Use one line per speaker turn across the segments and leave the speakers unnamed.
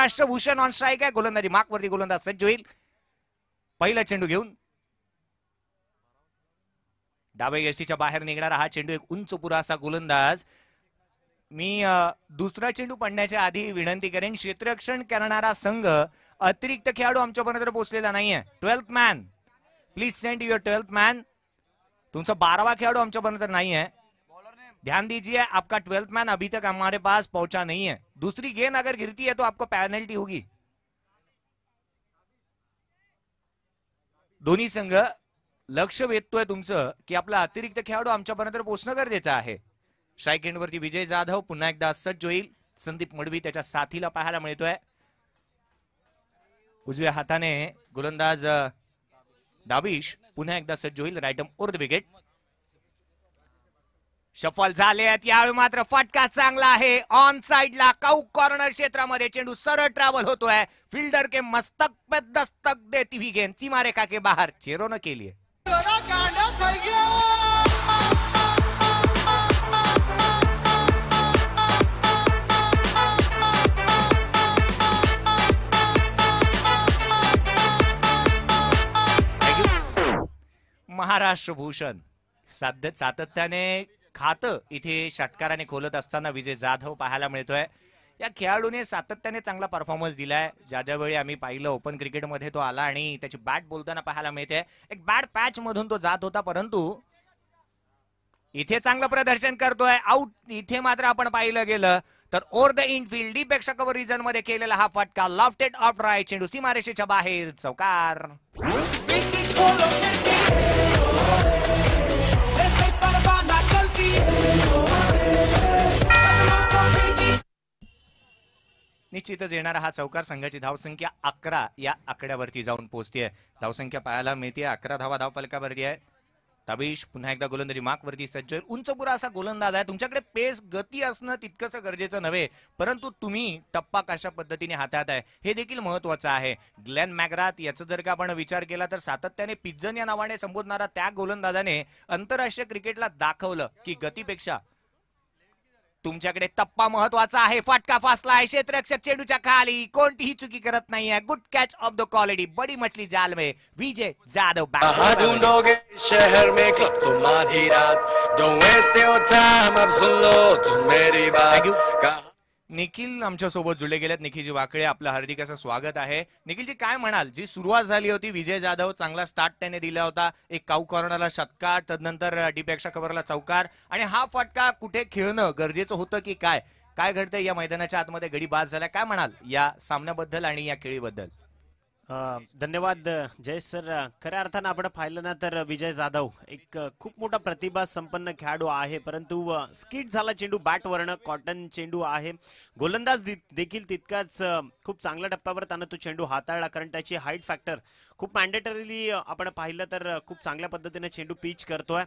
Maharashtra Bhushan on strike आहे. गोलंदाजी मार्कवरती गोलंदाज सज्ज होईल. पहिला चेंडू घेऊन डाव्या यष्टीच्या बाहेर निघणारा हा चेंडू, एक उंच पुरासा गोलंदाज. मी दुसरा चेंडू पडण्याच्या आधी विनंती करेन, क्षेत्ररक्षण करणारा संघ अतिरिक्त खेळाडू आमच्यापर्यंत पोहोचलेला नाहीये. 12th man please send your 12th man. तुमचा 12वां खिलाड़ी हमसे बनकर नहीं है, ध्यान दीजिए आपका 12th मैन अभी तक हमारे पास पहुंचा नहीं है. दूसरी गेंद अगर गिरती है तो आपको पेनल्टी होगी. दोन्ही संघ लक्ष वेधतोय तुमचं की आपला अतिरिक्त खेळाडू आमच्यापर्यंत पोहोचणं गरजेचं आहे. स्ट्राइक एंड वरती विजय जाधव पुन्हा एकदा सज्ज होईल. संदीप मडवी त्याच्या साथीला पाहायला मिळतोय. उजव्या हाताने गोलंदाज दाविश पुन्हा एकदा सज्ज होईल. Right arm over the wicket. Shuffle झाले आहेत यावेळी मात्र फटका चांगला आहे. ऑन साइडला काऊ कॉर्नर क्षेत्रामध्ये चेंडू सरळ ट्रॅव्हल होतोय. फिल्डर के मस्तक पे दस्तक देती हुई गेंद सीमा रेखा के बाहर चेरों ने के लिए. महाराष्ट्र भूषण सातत्याने खातं इथे षटकाराने खोलत असताना विजय जाधव पाहायला मिळतोय. या खेळाडूने सातत्याने चांगला परफॉर्मन्स दिलाय. ज्या ज्यावेळी आम्ही पाहिलं ओपन क्रिकेटमध्ये तो आला आणि त्याची बॅट बोलताना पाहायला मिळते. एक बॅड पॅच मधून तो जात होता, परंतु इथे चांगलं प्रदर्शन करतोय. आउट इथे मात्र आपण पाहिलं गेलं तर ओव्हर द इनफिल्ड डीप पेक्षा कव्हर रिजन मध्ये केलेला हा फटका लॉफ्टेड ऑफ राईट चेंडू सीमारेषेच्या बाहेर चौकार. निश्चितच येणारा हा चौकार संघाची धावसंख्या 11 या आकड्यावरती जाऊन पोहोचतीये. धावसंख्या पाहायला मिळते 11 धावा धावफलकावरती आहे. ताबिश पुन्हा एकदा गोलंदाजी मार्कवरती सज्ज. उंच पुरा असा गोलंदाज आहे. तुमच्याकडे पेस गती असणं तितकंच गरजेचं नव्हे, परंतु तुम्ही टप्पा कशा पद्धतीने हातात आहे हे देखील महत्वाचं आहे. ग्लेन मॅग्राथ याचा जर का आपण विचार केला तर सातत्याने पिजन या नावाने संबोधणारा त्या गोलंदाजाने आंतरराष्ट्रीय क्रिकेटला दाखवलं की गतीपेक्षा तुमच्याकडे टप्पा महत्वाचा आहे. फटका फासला आहे. क्षेत्ररक्षक चेंडूच्या खाली कोणतीही चुकी करत नाहीये. Good catch of the quality. बड़ी मछली जाल में विजय जाधव.
ढूंढोगे शहर में क्लब तुम आधी रात. डोंट वेस्ट योर टाइम अब सुन लो तुम मेरी बात.
निखिल आमच्या सोबत जुळले गेलेत. निखिलजी वाकळे आपलं हार्दिक असं स्वागत आहे. निखिलजी काय म्हणाल, जी सुरुवात झाली होती विजय जाधव चांगला स्टार्ट त्याने दिला होता. एक काऊ कॉर्नरला षटकार, तदनंतर डीपेक्षा कव्हरला चौकार आणि हा फटका कुठे खेळणं गरजेचं होतं की काय काय घडतंय या मैदानाच्या आतमध्ये गडी बाद झाला. काय म्हणाल या सामन्याबद्दल आणि या खेळीबद्दल.
धन्यवाद जय सर. खऱ्या अर्थानं आपण पाहिलं ना तर विजय जाधव एक खूप मोठा प्रतिभा संपन्न खेळाडू आहे, परंतु स्किट झाला चेंडू बॅटवरनं. कॉटन चेंडू आहे. गोलंदाज देखील तितकाच खूप चांगल्या टप्प्यावर त्यानं तो चेंडू हाताळला, कारण त्याची हाईट फॅक्टर खूप मॅन्डेटरीली आपण पाहिलं तर खूप चांगल्या पद्धतीने चेंडू पिच करतोय.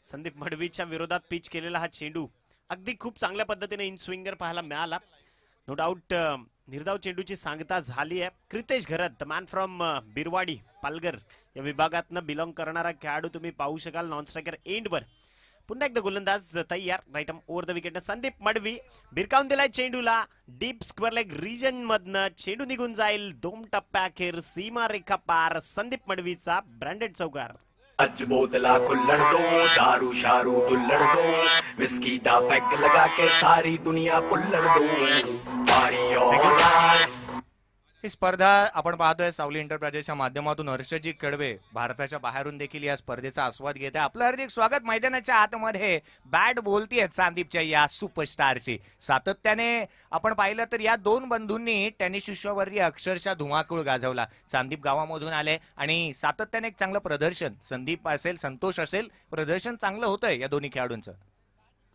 संदीप मडवीच्या विरोधात पिच केलेला हा चेंडू अगदी खूप चांगल्या पद्धतीने इन स्विंगर पाहायला मिळाला. नो डाऊट निर्धाव चेंडूची सांगता झाली आहे. Kritesh Gharat the man from Birwadi Palghar या विभागातनं बिलॉंग करणारा खेळाडू तुम्ही पाहू शकाल. नॉन स्ट्रायकर एंडवर पुन्हा एकदा गोलंदाज तयार. Right arm over the wicket. Sandeep Madvi भिरकावून दिलाय चेंडूला. डीप स्क्वेअर लेग रिजन मधनं चेंडू निघून जाईल. 2 टप्प्याखेर सीमा रेखा पार. संदीप मडवीचा ब्रँडेड चौकार.
अच बोतला खुल्लड़ दो, दारू शारू दुल्लड़ दो, विस्की दा पैक लगा के सारी दुनिया पुल्लड़ दो. पारी और
ही स्पर्धा आपण पाहतोय सावली एंटरप्राइजेसच्या माध्यमातून. हर्षजी कडवे भारताच्या बाहेरून देखील या स्पर्धेचा आस्वाद घेत आहे. आपलं हार्दिक स्वागत. मैदानाच्या आतमध्ये बॅट बोलतीये संदीपच्या या सुपरस्टारची. सातत्याने आपण पाहिलं तर या दोन बंधूंनी टेनिस विश्वावरती अक्षरशः धुमाकूळ गाजवला. संदीप गावामधून आले आणि सातत्याने एक चांगलं प्रदर्शन, संदीप असेल संतोष असेल, प्रदर्शन चांगलं होतंय या दोन्ही खेळाडूंचं.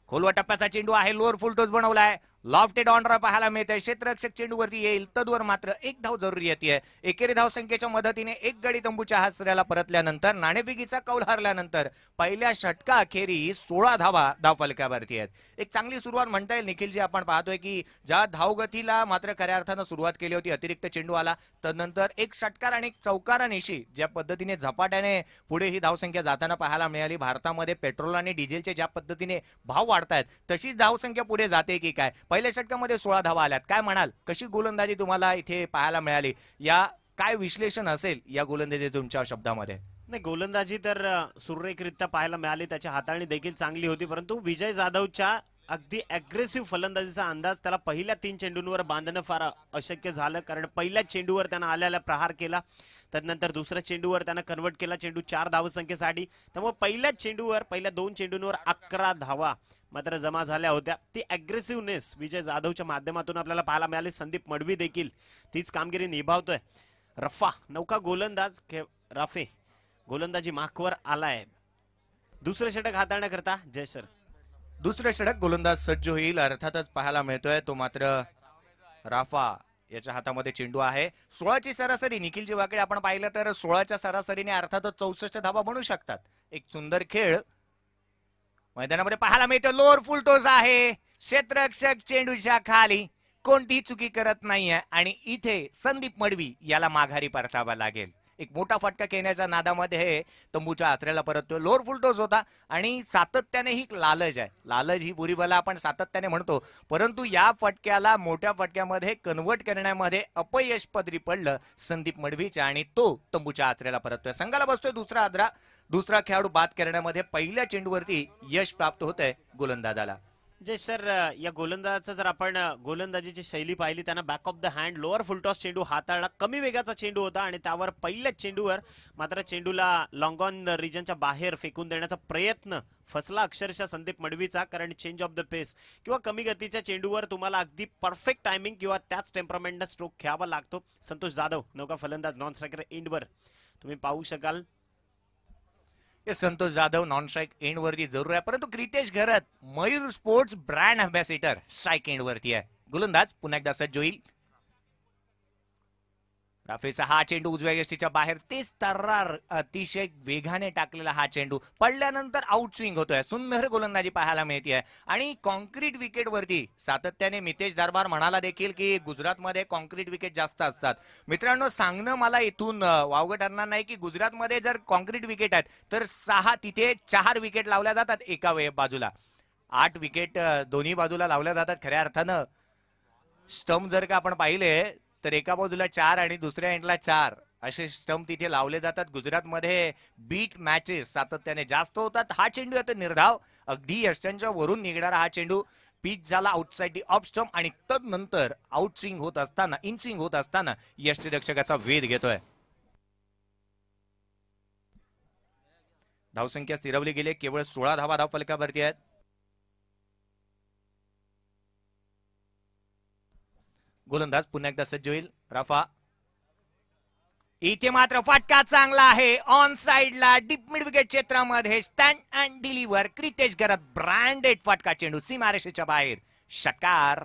खोलवा टप्प्याचा चेंडू आहे. लोअर फुल टोस बनवलाय. लॉफ्टेड ऑन पाहायला मिळतंय. क्षेत्ररक्षक चेंडूवरती येईल. तद्वर मात्र एक धाव जरुरी येते. एकेरी धाव संख्येच्या मदतीने एक गडी तंबूच्या हासऱ्याला परतल्यानंतर नाणेफेकीचा कौल हरल्यानंतर पहिल्या षटका अखेरी 16 धावा धावफलकावरती आहेत. एक चांगली सुरुवात म्हणता येईल. निखिलजी आपण पाहतोय की ज्या धावगतीला मात्र खऱ्या अर्थानं सुरुवात केली होती, अतिरिक्त चेंडू आला, तदनंतर एक षटकार आणि एक चौकारानिशी ज्या पद्धतीने झपाट्याने पुढे ही धावसंख्या जाताना पाहायला मिळाली. भारतामध्ये पेट्रोल आणि डिझेलचे ज्या पद्धतीने भाव वाढतायत तशीच धावसंख्या पुढे जाते की काय. पहिल्या षटकामध्ये 16 धावा आल्यात. काय म्हणाल, कशी गोलंदाजी तुम्हाला इथे पाहायला मिळाली? या काय विश्लेषण असेल या गोलंदाजी तुमच्या शब्दामध्ये?
नाही, गोलंदाजी तर सुरेखरित्या पाहायला मिळाली, त्याची हाताळणी देखील चांगली होती, परंतु विजय जाधवच्या अगदी अग्रेसिव्ह फलंदाजीचा अंदाज त्याला पहिल्या 3 चेंडूंवर बांधणं फार अशक्य झालं, कारण पहिल्या चेंडूवर त्यानं आल्याला प्रहार केला, त्यानंतर दुसऱ्या चेंडूवर त्यानं कन्वर्ट केला चेंडू 4 धावसंख्येसाठी. त्यामुळे पहिल्या चेंडूवर पहिल्या 2 चेंडूंवर 11 धावा मात्र जमा झाल्या होत्या. ती अग्रेसिव्हनेस विजय जाधवच्या माध्यमातून आपल्याला पाहायला मिळाली. संदीप मडवी देखील तीच कामगिरी निभावतोय. रफा नौका गोलंदाज राफे गोलंदाजी माखवर आलाय. दुसरं षटक हाताळण्याकरता जय सर.
दुसरे षटक गोलंदाज सज्ज होईल अर्थातच पाहायला मिळतोय. तो मात्र राफा याच्या हातामध्ये चेंडू आहे. 16ची सरासरी निखिलजी वाकडे आपण पाहिलं तर 16च्या सरासरीने अर्थातच 64 धावा बनू शकतात. एक सुंदर खेळ मैदानामध्ये पाहायला मिळतो. लोअर फुल टॉस आहे. क्षेत्ररक्षक चेंडूच्या खाली कोणतीही चुकी करत नाहीये आणि इथे संदीप मडवी याला माघारी परतावा लागेल. एक मोठा फटका खेळण्याच्या नादामध्ये हे तंबूच्या आचऱ्याला परततोय. लोअर फुल टॉस होता आणि सातत्याने ही लालच आहे. लालच ही बुरी बला आपण सातत्याने म्हणतो, परंतु या फटक्याला मोठ्या फटक्यामध्ये कन्वर्ट करण्यामध्ये अपयश पदरी पडलं संदीप मडवीच्या आणि तो तंबूच्या आचऱ्याला परततोय. संघाला बसतोय दुसरा आदरा. दुसरा खेळाडू बाद करण्यामध्ये पहिल्या चेंडूवरती यश प्राप्त होतंय गोलंदाजाला.
जय सर, या गोलंदाजाचं जर आपण गोलंदाजीची शैली पाहिली, त्यांना back of the hand lower full toss चेंडू हाताळला. कमी वेगाचा चेंडू होता आणि त्यावर पहिल्याच चेंडूवर मात्र चेंडूला लॉंग ऑन रिजनच्या बाहेर फेकून देण्याचा प्रयत्न फसला अक्षरशः संदीप मडवीचा, कारण चेंज ऑफ द पेस किंवा कमी गतीच्या चेंडूवर तुम्हाला अगदी परफेक्ट टायमिंग किंवा त्याच टेम्परामेंटनं स्ट्रोक खेळावा लागतो. संतोष जाधव नौका फलंदाज नॉन स्ट्रायकर एंडवर तुम्ही पाहू शकाल.
Santosh Jadhav non strike end वरती जरूर आहे, परंतु Kritesh Gharat Mayur sports brand ambassador strike end वरती आहे. गोलंदाज पुन्हा एकदा सज्ज होईल. राफेचा हा चेंडू उजव्या यष्टीच्या बाहेर, तेच तर्रार अतिशय वेगाने टाकलेला हा चेंडू पडल्यानंतर आउट स्विंग होतोय. सुंदर गोलंदाजी पाहायला मिळते आणि कॉन्क्रीट विकेट वरती सातत्याने मितेश दरबार म्हणाला देखील की गुजरातमध्ये कॉन्क्रीट विकेट जास्त असतात. मित्रांनो, सांगणं मला इथून वावगं ठरणार नाही की गुजरातमध्ये जर कॉन्क्रीट विकेट आहेत तर 6 तिथे 4 विकेट लावल्या जातात एका बाजूला. 8 विकेट दोन्ही बाजूला लावल्या जातात. खऱ्या अर्थानं स्टंप जर का आपण पाहिले तर एका बाजूला 4 आणि दुसऱ्या एंडला 4 असे स्टंप तिथे लावले जातात. गुजरातमध्ये बीट मॅचेस सातत्याने जास्त होतात. हा चेंडू येतो निर्धाव, अगदी यष्टांच्या वरून निघणारा हा चेंडू पिच झाला आउटसाइड ऑफ स्टंप आणि तदनंतर आउट स्विंग होत असताना इन स्विंग होत असताना यष्टीरक्षकाचा वेध घेतोय. धावसंख्या स्थिरवली गेली, केवळ 16 धावा धावफलकावरती आहेत. गोलंदाज पुन्हा एकदा सज्ज होईल. राफा इथे मात्र फटका चांगला आहे ऑन साइडला डीप मिड विकेट क्षेत्रामध्ये stand and deliver. Kritesh Gharat branded फटका चेंडू सीमारेषेच्या बाहेर. षटकार.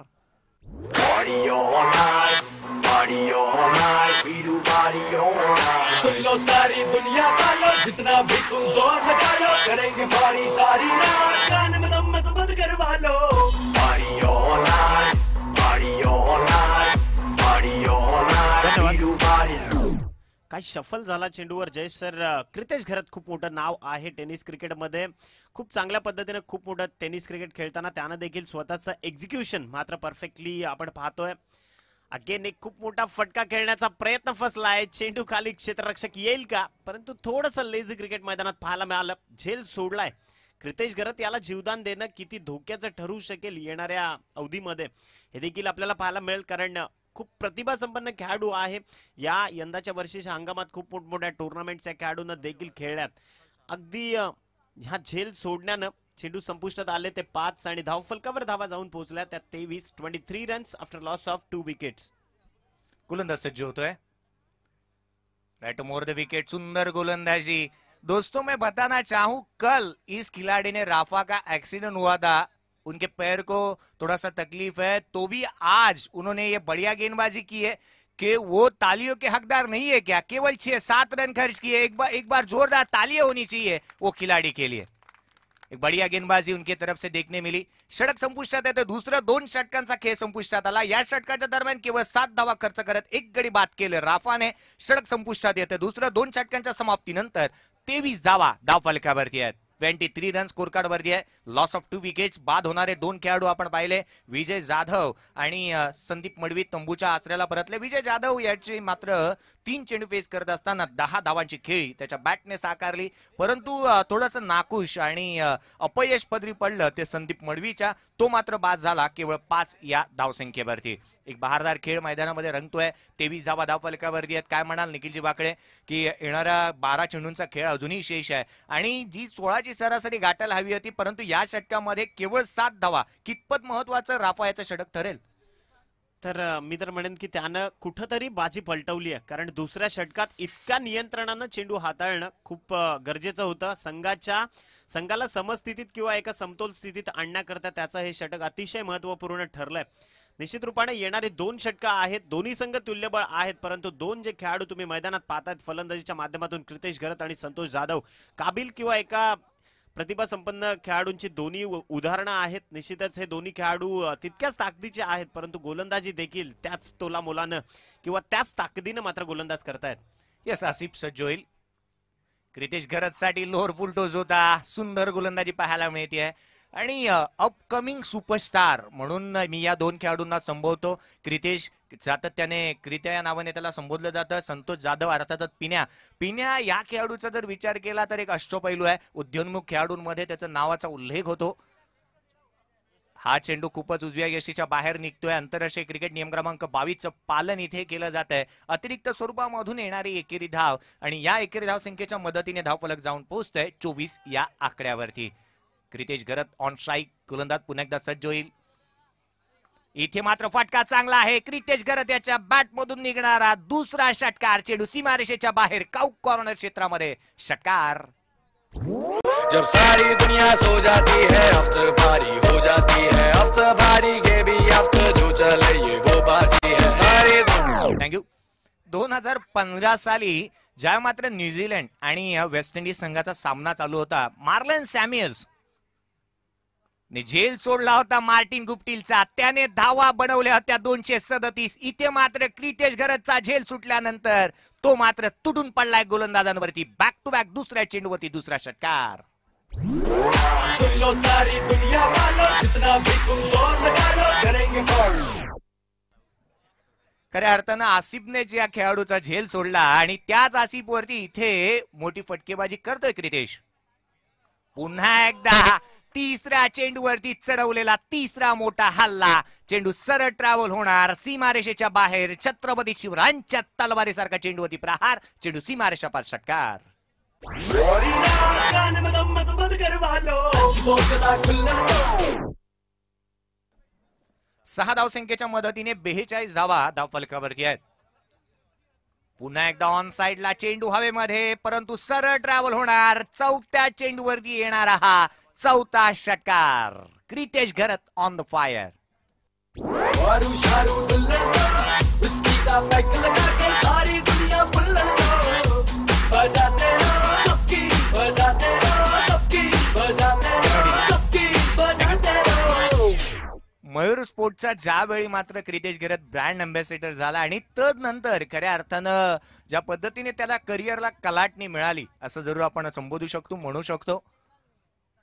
सुन लो सारी दुनिया वालों, जितना भी तुम जोर लगा लो, करेंगे पारी सारी रात, कान में दम तो बंद करवा लो. पारी ऑन नाइट, पारी ऑन नाइट, पारी ऑन नाइट, वीरू पारी.
काय शफल झाला चेंडूवर जय सर. क्रितेश घरत खूप मोठं नाव आहे टेनिस क्रिकेटमध्ये. खूप चांगल्या पद्धतीने खूप मोठं टेनिस क्रिकेट खेळताना त्यानं देखील स्वतःचं एक्झिक्युशन मात्र परफेक्टली आपण पाहतोय. अगेन एक खूप मोठा फटका खेळण्याचा प्रयत्न फसलाय. चेंडू खाली क्षेत्ररक्षक येईल का, परंतु थोडंसं लेझी क्रिकेट मैदानात पाहायला मिळालं. झेल सोडलाय क्रितेश घरत. याला जीवदान देणं किती धोक्याचं ठरू शकेल येणाऱ्या अवधीमध्ये हे देखील आपल्याला पाहायला मिळेल, कारण खूप प्रतिभा संपन्न खेळाडू आहे. या यंदाच्या वर्षीच्या हंगामात खूप मोठमोठ्या टुर्नामेंटच्या खेळाडूंना देखील खेळण्यात अगदी ह्या झेल सोडण्यानं चेंडू संपुष्टात आले ते 5 आणि धावफलकावर धावा जाऊन पोहोचल्या त्या 23. 23 runs after loss of 2 wickets.
गोलंदाज सज्ज होतोय. Right more the wicket. सुंदर गोलंदाजी. दोस्तों, मैं बताना चाहूं कल इस खिलाड़ी ने राफा का एक्सीडेंट हुआ था, उनके पैर को थोड़ा सा तकलीफ है, तो भी आज उन्होंने ये बढ़िया गेंदबाजी की है कि वो तालियों के हकदार नहीं है क्या. केवल 6-7 रन खर्च किए. एक बार जोरदार तालियां होनी चाहिए वो खिलाड़ी के लिए. एक बढ़िया गेंदबाजी उनकी तरफ से देखने मिली. षटक संपुष्टात येते. दुसऱ्या 2 षटकांचा खेळ संपुष्टात आला. या षटकाच्या दरम्यान केवळ 7 धावा खर्च करत 1 गडी बाद केले राफाने. षटक संपुष्टात येते. दुसऱ्या 2 षटकांच्या समाप्तीनंतर 23 धावा धावफलकावरती आहेत. 23 रन स्कोर कार्ड वरती आहे. Loss of 2 wickets. बाद होणारे 2 खेळाडू आपण पाहिले, विजय जाधव आणि संदीप मडवी तंबूच्या आचऱ्याला परतले. विजय जाधव याची मात्र 3 चेंडू फेस करत असताना 10 धावांची खेळी त्याच्या बॅटने साकारली, परंतु थोडंसं नाखुश आणि अपयश पदरी पडलं ते संदीप मडवीच्या. तो मात्र बाद झाला केवळ 5 या धावसंख्येवरती. एक बहारदार खेळ मैदानामध्ये रंगतोय. 23 धावा धावफलकावरती आहेत. काय म्हणाल निखिलजी बाकडे की येणाऱ्या 12 चेंडूंचा खेळ अजूनही शेष आहे आणि जी 16ची सरासरी गाठायला हवी होती, परंतु या षटकामध्ये केवळ 7 धावा. कितपत महत्वाचं राफा याचं षटक ठरेल?
तर मी तर म्हणेन की त्यानं कुठंतरी बाजी पलटवली आहे, कारण दुसऱ्या षटकात इतक्या नियंत्रणानं चेंडू हाताळणं खूप गरजेचं होतं. संघाला समस्थितीत किंवा एका समतोल स्थितीत आणण्याकरता त्याचं हे षटक अतिशय महत्वपूर्ण ठरलंय. निश्चित रूपाने येणारे 2 षटकं आहेत, दोन्ही संघ तुल्यबळ आहेत, परंतु 2 जे खेळाडू तुम्ही मैदानात पाहतायत फलंदाजीच्या माध्यमातून, क्रितेश घरत आणि संतोष जाधव, काबिल किंवा एका प्रतिभा संपन्न खेळाडूंची दोन्ही उदाहरणं आहेत. निश्चितच हे दोन्ही खेळाडू तितक्याच ताकदीचे आहेत, परंतु गोलंदाजी देखील त्याच तोलामोलानं किंवा त्याच ताकदीनं मात्र गोलंदाज करतायत.
येस, आसिफ सज्ज होईल. क्रितेश घरत साठी लोअर फुल टोज होता. सुंदर गोलंदाजी पाहायला मिळते आणि अपकमिंग सुपरस्टार म्हणून मी या 2 खेळाडूंना संबोधतो. क्रितेश सातत्याने क्रित्या या नावाने त्याला संबोधलं जातं. संतोष जाधव अर्थातच पिण्या या खेळाडूचा जर विचार केला तर एक अष्टपैलू आहे. उद्योन्मुख खेळाडूंमध्ये त्याचा नावाचा उल्लेख होतो. हा चेंडू खूपच उजव्या यशीच्या बाहेर निघतोय. आंतरराष्ट्रीय क्रिकेट नियम क्रमांक 22चं पालन इथे केलं जात आहे. अतिरिक्त स्वरूपामधून येणारी एकेरी धाव आणि या एकेरी धाव संख्येच्या मदतीने धावफलक जाऊन पोहोचतोय 24 या आकड्यावरती. क्रितेश घरत ऑन स्ट्राईक. गोलंदाज पुन्हा एकदा सज्ज होईल. इथे मात्र फटका चांगला आहे. क्रितेश घरत याच्या बॅट मधून निघणारा दुसरा षटकार. चेंडू सीमारेषेच्या बाहेर काउक कॉर्नर क्षेत्रामध्ये. षटकार.
जब सारी दुनिया सो जाती है आफ्टर पारी हो जाती है आफ्टर पारी के भी आफ्टर जो चले ये वो बाती है सारी.
थँक्यू. 2015 साली ज्या मात्र न्यूझीलंड आणि वेस्ट इंडिज संघाचा सामना चालू होता, मार्लन सॅम्युएल्स ने झेल सोडला होता मार्टिन गुप्टिलचा. त्याने धावा बनवल्या होत्या 237. इथे मात्र क्रितेश घरतचा झेल सुटल्यानंतर तो मात्र तुटून पडलाय गोलंदाजांवरती. बॅक टू बॅक दुसऱ्या चेंडूवरती दुसरा षटकार.
सुन लो सारी दुनिया वालों जितना भी तुम जोर लगा लो करेंगे फॉल.
खऱ्या अर्थानं आसिफने या खेळाडूचा झेल सोडला आणि त्याच आसिफवरती इथे मोठी फटकेबाजी करतोय क्रितेश. पुन्हा एकदा तिसऱ्या चेंडूवरती चढवलेला तिसरा मोठा हल्ला. चेंडू सरळ ट्रॅव्हल होणार सीमारेषेच्या बाहेर. छत्रपती शिवरायांच्या तलवारीसारखा चेंडूवरती प्रहार. चेंडू सीमारेषा पार. षटकार.
कान में दम मत बंद करवा लो बोतला खुल्ला लो.
6 धावसंख्येच्या मदतीने 42 धावा धावफलकावरती आहेत. पुन्हा एकदा ऑन साइडला चेंडू हवेमध्ये, परंतु सरळ ट्रॅव्हल होणार. 4थ्या चेंडूवरती येणारा हा 4था षटकार. क्रितेश घरत ऑन द फायर.
वारू शारू दुल्हन विस्की का पैक लगा के सारी दुनिया बुल्लन दो बजाते रहो सबकी बजाते रहो सबकी बजाते रहो सबकी बजाते रहो.
मयूर स्पोर्टचा ज्यावेळी मात्र क्रितेश घरत ब्रँड अँबॅसेडर झाला आणि तदनंतर खऱ्या अर्थानं ज्या पद्धतीने त्याला करिअरला कलाटणी मिळाली असं जरूर आपण संबोधू शकतो, म्हणू शकतो.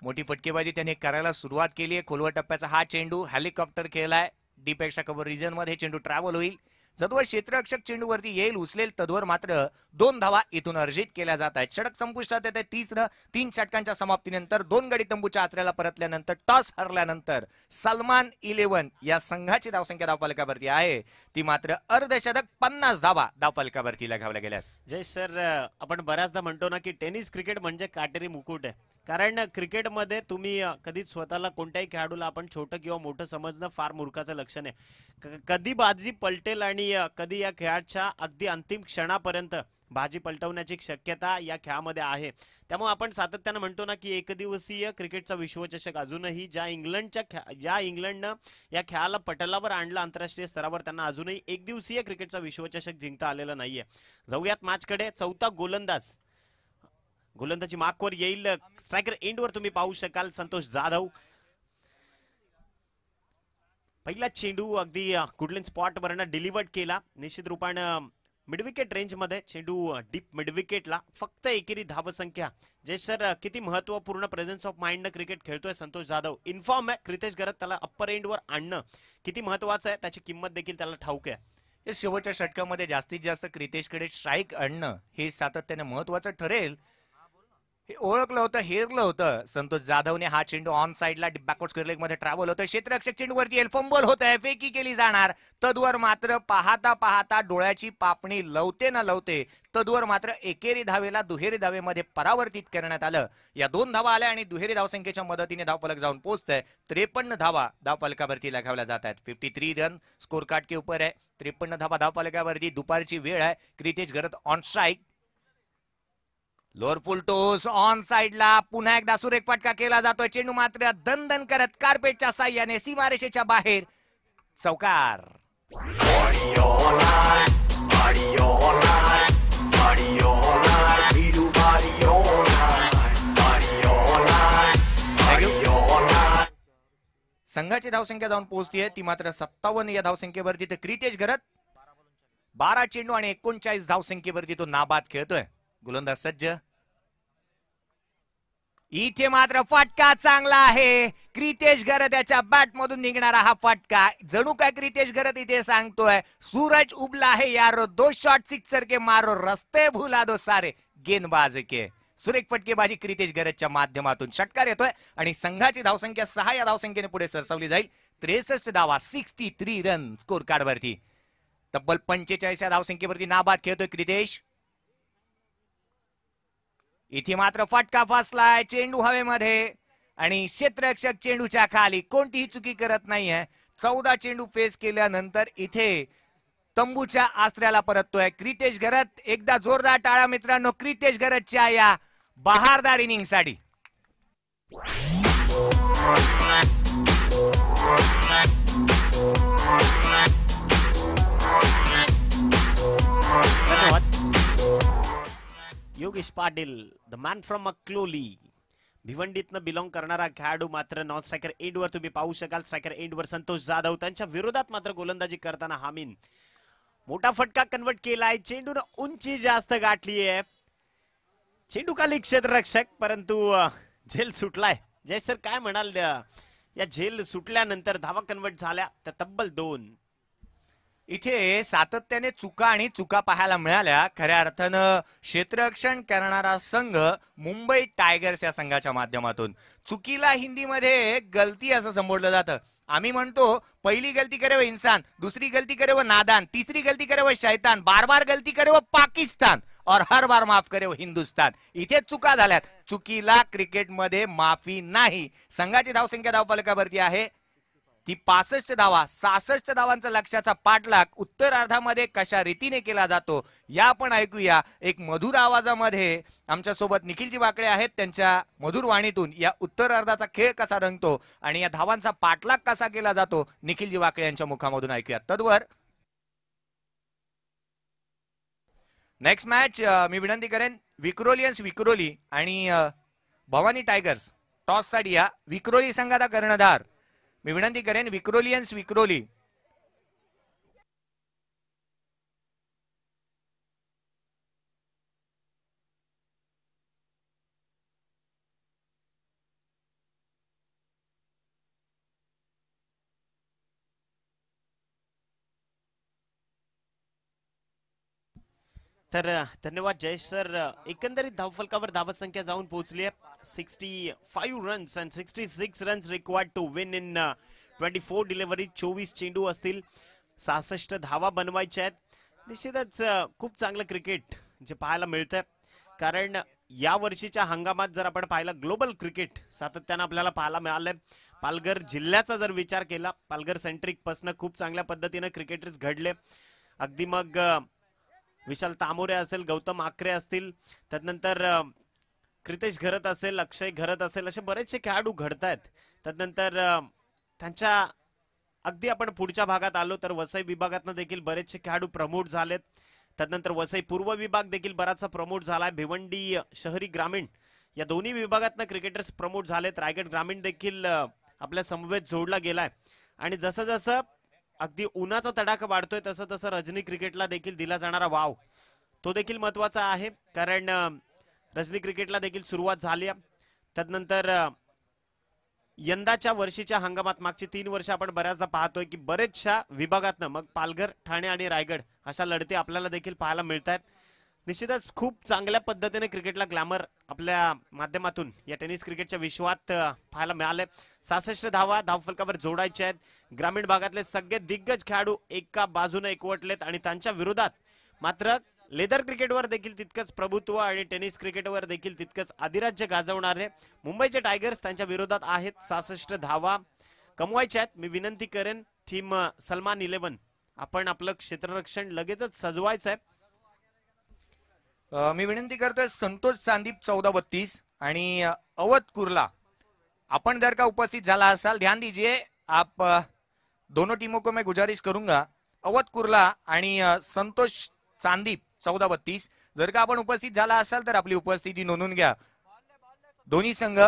मोठी फटकेबाजी त्याने करायला सुरुवात केली आहे. खोलवर टप्प्याचा हा चेंडू हेलिकॉप्टर खेळलाय. डीपेक्षा कव्हर रिजन मध्ये चेंडू ट्रॅव्हल होईल. जदवर क्षेत्ररक्षक चेंडूवरती येईल उचलेल तदवर मात्र 2 धावा इथून अर्जित केल्या जात आहेत. षटक संपुष्टात येते. 3 षटकांच्या समाप्तीनंतर 2 गडी तंबूच्या आचऱ्याला परतल्यानंतर टॉस हरल्यानंतर सलमान 11 या संघाची धावसंख्या धावफलकावरती आहे. ती मात्र अर्धशतक 50 धावा धावफलकावरती लगावल्या गेल्यात.
जय सर, आपण बऱ्याचदा म्हणतो ना की टेनिस क्रिकेट म्हणजे काटेरी मुकुट आहे. कारण क्रिकेटमध्ये तुम्ही कधीच स्वतःला कोणत्याही खेळाडूला आपण छोटं किंवा मोठं समजणं फार मूर्खाचं लक्षण आहे. कधी बाजी पलटेल आणि कधी या खेळाच्या अगदी अंतिम क्षणापर्यंत बाजी पलटवण्याची शक्यता या खेळामध्ये आहे. त्यामुळे आपण सातत्यानं म्हणतो ना की एकदिवसीय क्रिकेटचा विश्वचषक अजूनही ज्या इंग्लंडनं या खेळाला पटलावर आणलं आंतरराष्ट्रीय स्तरावर, त्यांना अजूनही एकदिवसीय क्रिकेटचा विश्वचषक जिंकता आलेला नाहीये. जाऊयात मॅचकडे. 4था गोलंदाजी मार्कवर येईल. स्ट्रायकर एंडवर तुम्ही पाहू शकाल संतोष जाधव. पहिला चेंडू अगदी गुडलैन स्पॉट वरनं डिलिव्हर्ड केला. निश्चित रूपानं मिडविकेट रेंज मध्ये चेंडू डीप मिडविकेटला, फक्त एकेरी धावसंख्या. जय सर, किती महत्वपूर्ण प्रेझेन्स ऑफ माइंड क्रिकेट खेळतोय संतोष जाधव. इन्फॉर्म आहे क्रितेश गरत, त्याला अप्पर एंड वर आणणं किती महत्वाचं आहे त्याची किंमत देखील त्याला ठाऊक आहे.
या शेवटच्या षटकामध्ये जास्तीत जास्त क्रितेशकडे स्ट्राईक आणणं हे सातत्याने महत्वाचं ठरेल. हे ओळखलं होतं, हेरलं होतं संतोष जाधवने. हा चेंडू ऑन साइडला बॅकवर्ड स्क्वेअर लेग मध्ये ट्रॅव्हल होतोय. क्षेत्ररक्षक चेंडूवरती येईल, फंबल होत आहे, फेकी केली जाणार. तद्वर मात्र पाहता पाहता डोळ्याची पापणी लवते ना लवते तद्वर मात्र एकेरी धावेला दुहेरी धावेमध्ये परावर्तित करण्यात आलं. या 2 धावा आल्या आणि दुहेरी धावसंख्येच्या मदतीने धावफलक जाऊन पोहोचतंय. 53 धावा धावफलकावरती लगावल्या जात आहेत. 53 रन स्कोर कार्ड के ऊपर आहे. 53 धावा धावफलकावरती. दुपारची वेळ आहे. Kritesh Gharat on strike. Lower full toss on साइडला पुन्हा एकदा सुरेख फटका केला जातोय. चेंडू मात्र दणदण करत कार्पेटच्या साह्याने सीमारेषेच्या बाहेर चौकार.
Party all night, party all night, party all night. We do party all night, party all night, party all night.
संघाची धावसंख्या जाऊन पोहोचतीये ती मात्र 57 या धावसंख्येवरती. तर क्रितेश गरत 12 चेंडू आणि 39 धावसंख्येवरती तो नाबाद खेळतोय. गोलंदाज सज्ज. इथे मात्र फटका चांगला आहे. क्रितेश गरत याच्या बॅट मधून निघणारा हा फटका जणू काय क्रितेश गरत इथे सांगतोय, सूरज उबला है यारो, 2 शॉट सिक्सर के मारो, रस्ते भुला दो सारे गेंदबाज के. सुरेख फटकेबाजी क्रितेश गरतच्या माध्यमातून. षटकार येतोय आणि संघाची धावसंख्या 6 या धावसंख्येने पुढे सरसावली जाईल. 63 धावा, 63 रन स्कोर कार्ड वरती. तब्बल 45 या धावसंख्येवरती नाबाद खेळतोय क्रितेश. इथे मात्र फटका फसलाय. चेंडू हवेमध्ये आणि क्षेत्ररक्षक चेंडूच्या खाली कोणतीही चुकी करत नाहीये. 14 चेंडू फेस केल्यानंतर इथे तंबूच्या आसऱ्याला परततोय क्रितेश गरत. एकदा जोरदार टाळ्या मित्रांनो क्रितेश गरतच्या या बहारदार इनिंग साठी.
धन्यवाद. Yogesh Patil, the man from Akloli, भिवंडीतनं बिलॉंग करणारा खेळाडू. मात्र नॉन स्ट्रायकर एंडवर तुम्ही पाहू शकाल. स्ट्रायकर एंडवर संतोष जाधव. त्यांच्या विरोधात मात्र गोलंदाजी करताना हामीन. मोठा फटका कन्वर्ट केलाय. चेंडूनं उंची जास्त गाठली आहे. चेंडू खाली क्षेत्ररक्षक, परंतु झेल सुटलाय. जय सर, काय म्हणाल या झेल सुटल्यानंतर धावा कन्वर्ट झाल्या त्या तब्बल 2.
इथे सातत्याने चुका आणि चुका पाहायला मिळाल्या. खऱ्या अर्थानं क्षेत्ररक्षण करणारा संघ मुंबई टायगर्स या संघाच्या माध्यमातून. चुकीला हिंदीमध्ये गलती असं संबोधलं जातं. आम्ही म्हणतो पहिली गलती करे वो इंसान, दूसरी गलती करे वो नादान, तीसरी गलती करे वो शैतान, बार बार गलती करे वो पाकिस्तान और हर बार माफ करे वो हिंदुस्तान. इथे चुका झाल्यात. चुकीला क्रिकेटमध्ये माफी नाही. संघाची धावसंख्या धावफलकावरती आहे ती 65 धावा. 66 धावांचा लक्ष्याचा पाठलाग उत्तरार्धामध्ये कशा रीतीने केला जातो या आपण ऐकूया. एक मधुर आवाजामध्ये आमच्या सोबत निखिलजी वाकडे आहेत. त्यांच्या मधुर वाणीतून या उत्तरार्धाचा खेळ कसा रंगतो आणि या धावांचा पाठलाग कसा केला जातो निखिलजी वाकडे यांच्या मुखामधून ऐकूया. तद्वर नेक्स्ट मॅच मी विनंती करेन विक्रोलियन्स विक्रोली आणि भवानी टायगर्स टॉस साठी या. विक्रोली संघाचा कर्णधार मी विनंती करेन विक्रोलियन्स विक्रोली.
तर धन्यवाद जय सर. एकंदरीत धावफलकावर धावसंख्या जाऊन पोहोचली आहे 65 runs and 66 runs required to win in 24 delivery. 24 चेंडू असतील, 66 धावा बनवायच्या आहेत. निश्चितच खूप चांगलं क्रिकेट जे पाहायला मिळतंय. कारण या वर्षीच्या हंगामात जर आपण पाहिलं ग्लोबल क्रिकेट सातत्यानं आपल्याला पाहायला मिळालंय. पालघर जिल्ह्याचा जर विचार केला, पालघर सेंट्रिक पासून खूप चांगल्या पद्धतीने क्रिकेटर्स घडले. अगदी मग विशाल तामोरे असेल, गौतम आकरे असतील, त्यानंतर क्रितेश घरत असेल, अक्षय घरत असेल, असे बरेचसे खेळाडू घडतायत. त्यानंतर त्यांच्या अगदी आपण पुढच्या भागात आलो तर वसई विभागातनं देखील बरेचसे खेळाडू प्रमोट झालेत. त्यानंतर वसई पूर्व विभाग देखील बराचसा प्रमोट झालाय. भिवंडी शहरी ग्रामीण या दोन्ही विभागातनं क्रिकेटर्स प्रमोट झालेत. रायगड ग्रामीण देखील आपल्या समवेत जोडला गेलाय. आणि जसं जसं अगदी उन्हाचा तडाखा वाढतोय तसं तसं रजनी क्रिकेटला देखील दिला जाणारा वाव तो देखील महत्वाचा आहे, कारण रजनी क्रिकेटला देखील सुरुवात झाली आहे. त्यानंतर यंदाच्या वर्षीच्या हंगामात मागची 3 वर्ष आपण बऱ्याचदा पाहतोय की बरेचशा विभागातनं मग पालघर, ठाणे आणि रायगड अशा लढती आपल्याला देखील पाहायला मिळत आहेत. निश्चितच खूप चांगल्या पद्धतीने क्रिकेटला ग्लॅमर आपल्या माध्यमातून या टेनिस क्रिकेटच्या विश्वात पाहायला मिळाले. 66 धावा धावफलकावर जोडायच्या आहेत. ग्रामीण भागातले सगळे दिग्गज खेळाडू एका बाजूने एकवटलेत आणि त्यांच्या विरोधात मात्र लेदर क्रिकेटवर देखील तितकंच प्रभुत्व आणि टेनिस क्रिकेटवर देखील तितकंच अधिराज्य गाजवणारे मुंबईचे टायगर्स त्यांच्या विरोधात आहेत. 66 धावा कमवायच्या आहेत. मी विनंती करेन टीम सलमान 11 आपण आपलं क्षेत्ररक्षण लगेचच सजवायचं आहे.
मी विनंती करतोय संतोष चांदीप 14-32 आणि अवध कुर्ला, आपण जर का उपस्थित झाला असाल ध्यान दीजिए आप दोनों टीमों को मैं गुजारिश करूंगा. अवध कुर्ला आणि संतोष चांदीप 14-32 जर का आपण उपस्थित झाला असाल तर आपली उपस्थिती नोंदवून घ्या. दोन्ही संघ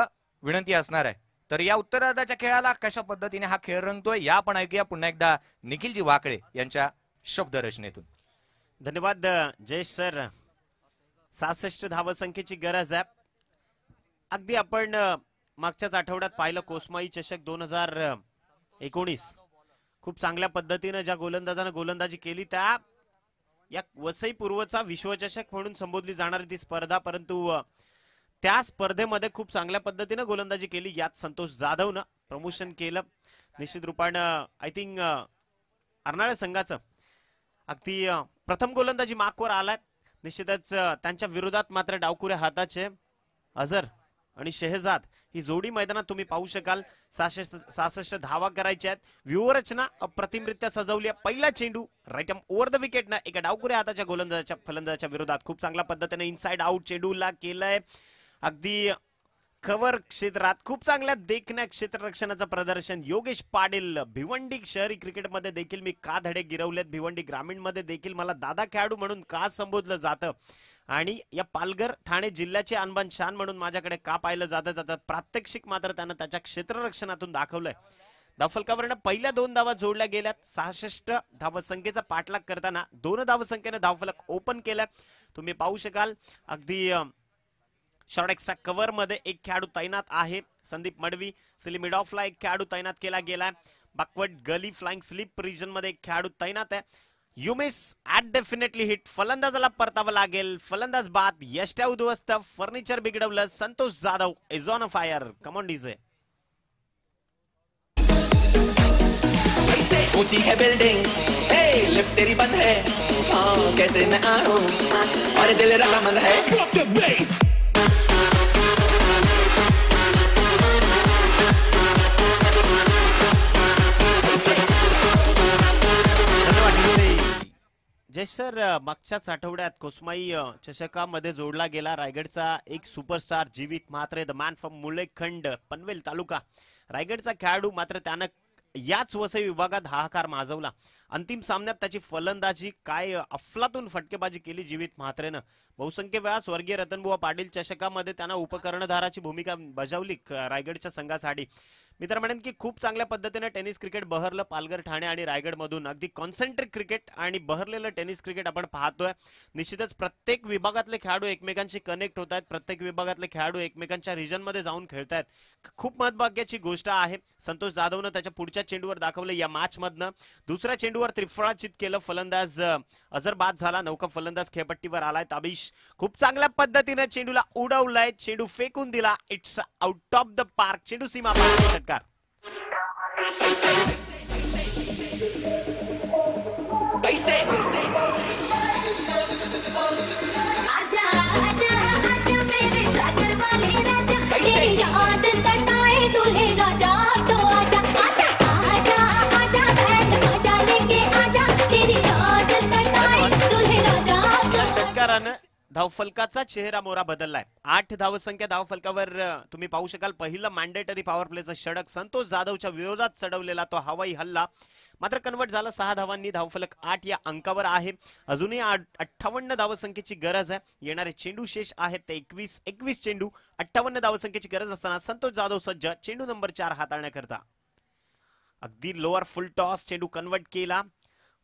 विनंती असणार आहे. तर या उत्तरार्धाच्या खेळाला कशा पद्धतीने हा खेळ रंगतोय या आपण ऐकूया पुन्हा एकदा निखिलजी वाकळे यांच्या शब्दरचनेतून.
धन्यवाद जयेश सर. 66 धावसंख्येची गरज आहे. अगदी आपण मागच्याच आठवड्यात पाहिलं कोसमाई चषक 2019 खूप चांगल्या पद्धतीने ज्या गोलंदाजानं गोलंदाजी केली त्या या वसई पूर्वचा विश्वचषक म्हणून संबोधली जाणारी ती स्पर्धा, परंतु त्या स्पर्धेमध्ये खूप चांगल्या पद्धतीने गोलंदाजी केली. यात संतोष जाधवनं प्रमोशन केलं. निश्चित रूपानं आय थिंक अर्नाळा संघाचं अगदी प्रथम गोलंदाजी मार्कवर आलाय. निश्चितच त्यांच्या विरोधात मात्र डावकुऱ्या हाताचे अझर आणि शेहजाद ही जोडी मैदानात तुम्ही पाहू शकाल. 66 धावा करायच्या आहेत. व्यूहरचना अप्रतिमरित्या सजवली आहे. पहिला चेंडू राईट आर्म ओव्हर द विकेटनं एका डावकुऱ्या हाताच्या गोलंदाजाच्या फलंदाजाच्या विरोधात खूप चांगल्या पद्धतीने इनसाइड आउट चेंडूला केलंय. अगदी कव्हर क्षेत्रात खूप चांगल्या देखण्या क्षेत्ररक्षणाचं प्रदर्शन योगेश पाटील. भिवंडी शहरी क्रिकेटमध्ये देखील मी का धडे गिरवलेत, भिवंडी ग्रामीण मध्ये देखील मला दादा खेळाडू म्हणून का संबोधलं जातं आणि या पालघर ठाणे जिल्ह्याचे अनबान शान म्हणून माझ्याकडे का पाहिलं जातं त्याचं प्रात्यक्षिक मात्र त्यानं त्याच्या क्षेत्ररक्षणातून दाखवलंय. धावफलकावरनं पहिल्या 2 धावा जोडल्या गेल्यात. 66 धावसंख्येचा पाठलाग करताना 2 धावसंख्येने धावफलक ओपन केलाय. तुम्ही पाहू शकाल अगदी शॉर्ट एक्स्ट्रा कव्हर मध्ये एक खेळाडू तैनात आहे. संदीप मडवी. स्लिप मिड ऑफला एक खेळाडू तैनात केला गेलाय. Backward gully flying slip region मध्ये एक खेळाडू तैनात आहे. You miss at definitely hit. फलंदाजाला परतावं लागेल. फलंदाज बाद. यष्ट्या उद्ध्वस्त. फर्निचर बिघडवलं. Santosh Jadhav is on a fire. Come on DJ.
ऊंची है बिल्डिंग, हे लिफ्ट तेरी बंद है, हाँ कैसे मैं आऊं, और दिल रजामंद है. Drop the bass.
Jay sir, मागच्याच आठवड्यात कोसमाई चषकामध्ये जोडला गेला रायगडचा एक superstar Jeevit Mhatre, the man from Mulekhand Panvel taluka. रायगडचा खेळाडू मात्र त्यानं याच वसई विभागात हाहाकार माजवला. अंतिम सामन्यात त्याची फलंदाजी काय अफलातून फटकेबाजी केली जीवित म्हात्रेनं. बहुसंख्य वेळा स्वर्गीय रतनबुवा पाटील चषकामध्ये त्यानं उपकर्णधाराची भूमिका बजावली रायगडच्या संघासाठी. मी तर म्हणेन की खूप चांगल्या पद्धतीने टेनिस क्रिकेट बहरलं पालघर, ठाणे आणि रायगड मधून. अगदी कॉन्सन्ट्रेट क्रिकेट आणि बहरलेलं टेनिस क्रिकेट आपण पाहतोय. निश्चितच प्रत्येक विभागातले खेळाडू एकमेकांशी कनेक्ट होत आहेत. प्रत्येक विभागातले खेळाडू एकमेकांच्या रिजन मध्ये जाऊन खेळतायत. खूप महत्त्वाची गोष्ट आहे. संतोष जाधवनं त्याच्या पुढच्या चेंडूवर दाखवलं या मॅच मधनं. दुसऱ्या चेंडूवर त्रिफळाचित केलं. फलंदाज अझर बाद झाला. नौका फलंदाज खेळपट्टीवर आलाय. ताबिश खूप चांगल्या पद्धतीने चेंडूला उडवलाय. चेंडू फेकून दिला. It's out of the park. चेंडू सीमा पार षटकार.
आजा आजा आजा मेरे सागर वाले राजा, तेरी याद सताए दूल्हे राजा तो आजा आजा आजा आजा बैठ मजा लेके आजा, तेरी याद सताए दूल्हे राजा तो आजा.
षटकारानं धावफलकाचा चेहरा मोरा बदललाय. 8 धावसंख्या धावफलकावर तुम्ही पाहू शकाल. पहिलं मॅन्डेटरी पॉवर प्लेचं षटक संतोष जाधवच्या विरोधात चढवलेला तो हवाई हल्ला मात्र कन्वर्ट झाला 6 धावांनी. धावफलक 8 या अंकावर आहे. अजूनही 58 धावसंख्येची गरज आहे. येणारे चेंडू शेष आहेत ते 21 चेंडू. 58 धावसंख्येची गरज असताना संतोष जाधव सज्ज चेंडू नंबर 4 हाताळण्याकरता. अगदी लोअर फुल टॉस, चेंडू कन्वर्ट केला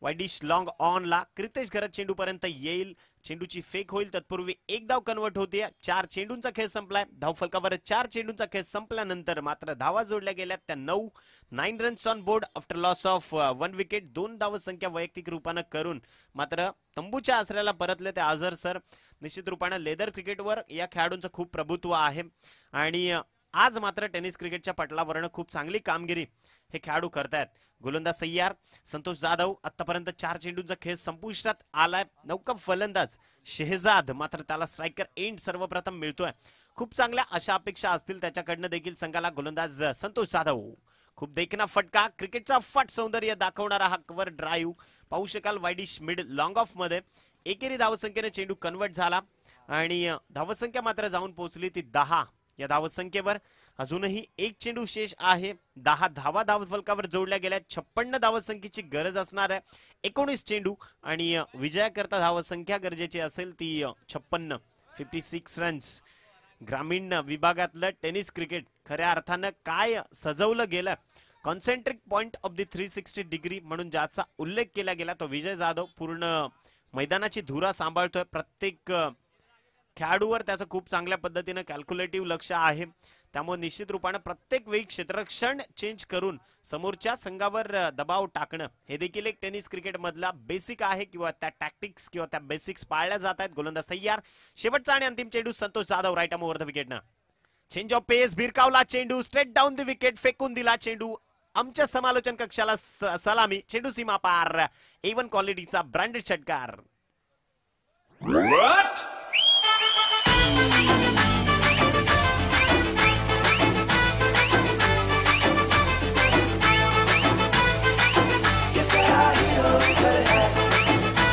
वाईडिश लॉंग ऑन ला. क्रितेश घरत चेंडू पर्यंत येईल, चेंडूची फेक होईल, तत्पूर्वी एक धाव कन्वर्ट होते. 4 चेंडूंचा खेळ संपलाय. धावफलकावर 4 चेंडूंचा खेळ संपल्यानंतर मात्र धावा जोडल्या गेल्या त्या 9 runs on board after loss of 1 wicket. 2 धावसंख्या वैयक्तिक रूपानं करून मात्र तंबूच्या आसऱ्याला परतले ते अझर सर. निश्चित रूपानं लेदर क्रिकेटवर या खेळाडूंचं खूप प्रभुत्व आहे आणि आज मात्र टेनिस क्रिकेटच्या पटलावरनं खूप चांगली कामगिरी हे खेळाडू करतायत. गोलंदाज सय्यार संतोष जाधव आतापर्यंत 4 चेंडूंचा खेळ संपुष्टात आलाय. नौका फलंदाज शेहजाद मात्र त्याला स्ट्रायकर एंड सर्वप्रथम मिळतोय. खूप चांगल्या अशा अपेक्षा असतील त्याच्याकडनं देखील संघाला. गोलंदाज संतोष जाधव खूप देखना फटका, क्रिकेटचा फट सौंदर्य दाखवणारा हा कव्हर ड्राईव्ह पाहू शकाल वाईडिश मिड लॉंग ऑफ मध्ये. एकेरी धावसंख्येने चेंडू कन्वर्ट झाला आणि धावसंख्या मात्र जाऊन पोहोचली ती 10. या धावसंख्येवर अजूनही एक चेंडू शेष आहे. 10 धावा धावफलकावर जोडल्या गेल्या. 56 धावसंख्येची गरज असणार आहे. 19 चेंडू आणि विजयाकरता धावसंख्या गरजेची असेल ती 56 रन्स. ग्रामीण विभागातलं टेनिस क्रिकेट खऱ्या अर्थानं काय सजवलं गेलं, concentric point of the 360 degree म्हणून ज्याचा उल्लेख केला गेला तो विजय जाधव पूर्ण मैदानाची धुरा सांभाळतोय. प्रत्येक खेळाडूवर त्याचं खूप चांगल्या पद्धतीनं कॅल्क्युलेटिव्ह लक्ष आहे. त्यामुळे निश्चित रूपानं प्रत्येक वेळी क्षेत्ररक्षण चेंज करून समोरच्या संघावर दबाव टाकणं हे देखील एक टेनिस क्रिकेट मधला बेसिक आहे किंवा त्या टॅक्टिक्स किंवा त्या बेसिक्स पाळल्या जात आहेत. गोलंदाज तयार. शेवटचा आणि अंतिम चेंडू Santosh Jadhav right arm over the विकेटनं. चेंज ऑफ पेस, भिरकावला चेंडू, स्ट्रेट डाऊन द विकेट, फेकून दिला चेंडू. आमच्या समालोचन कक्षाला सलामी. चेंडू सीमा पार. A1 क्वालिटीचा ब्रँडेड षटकार.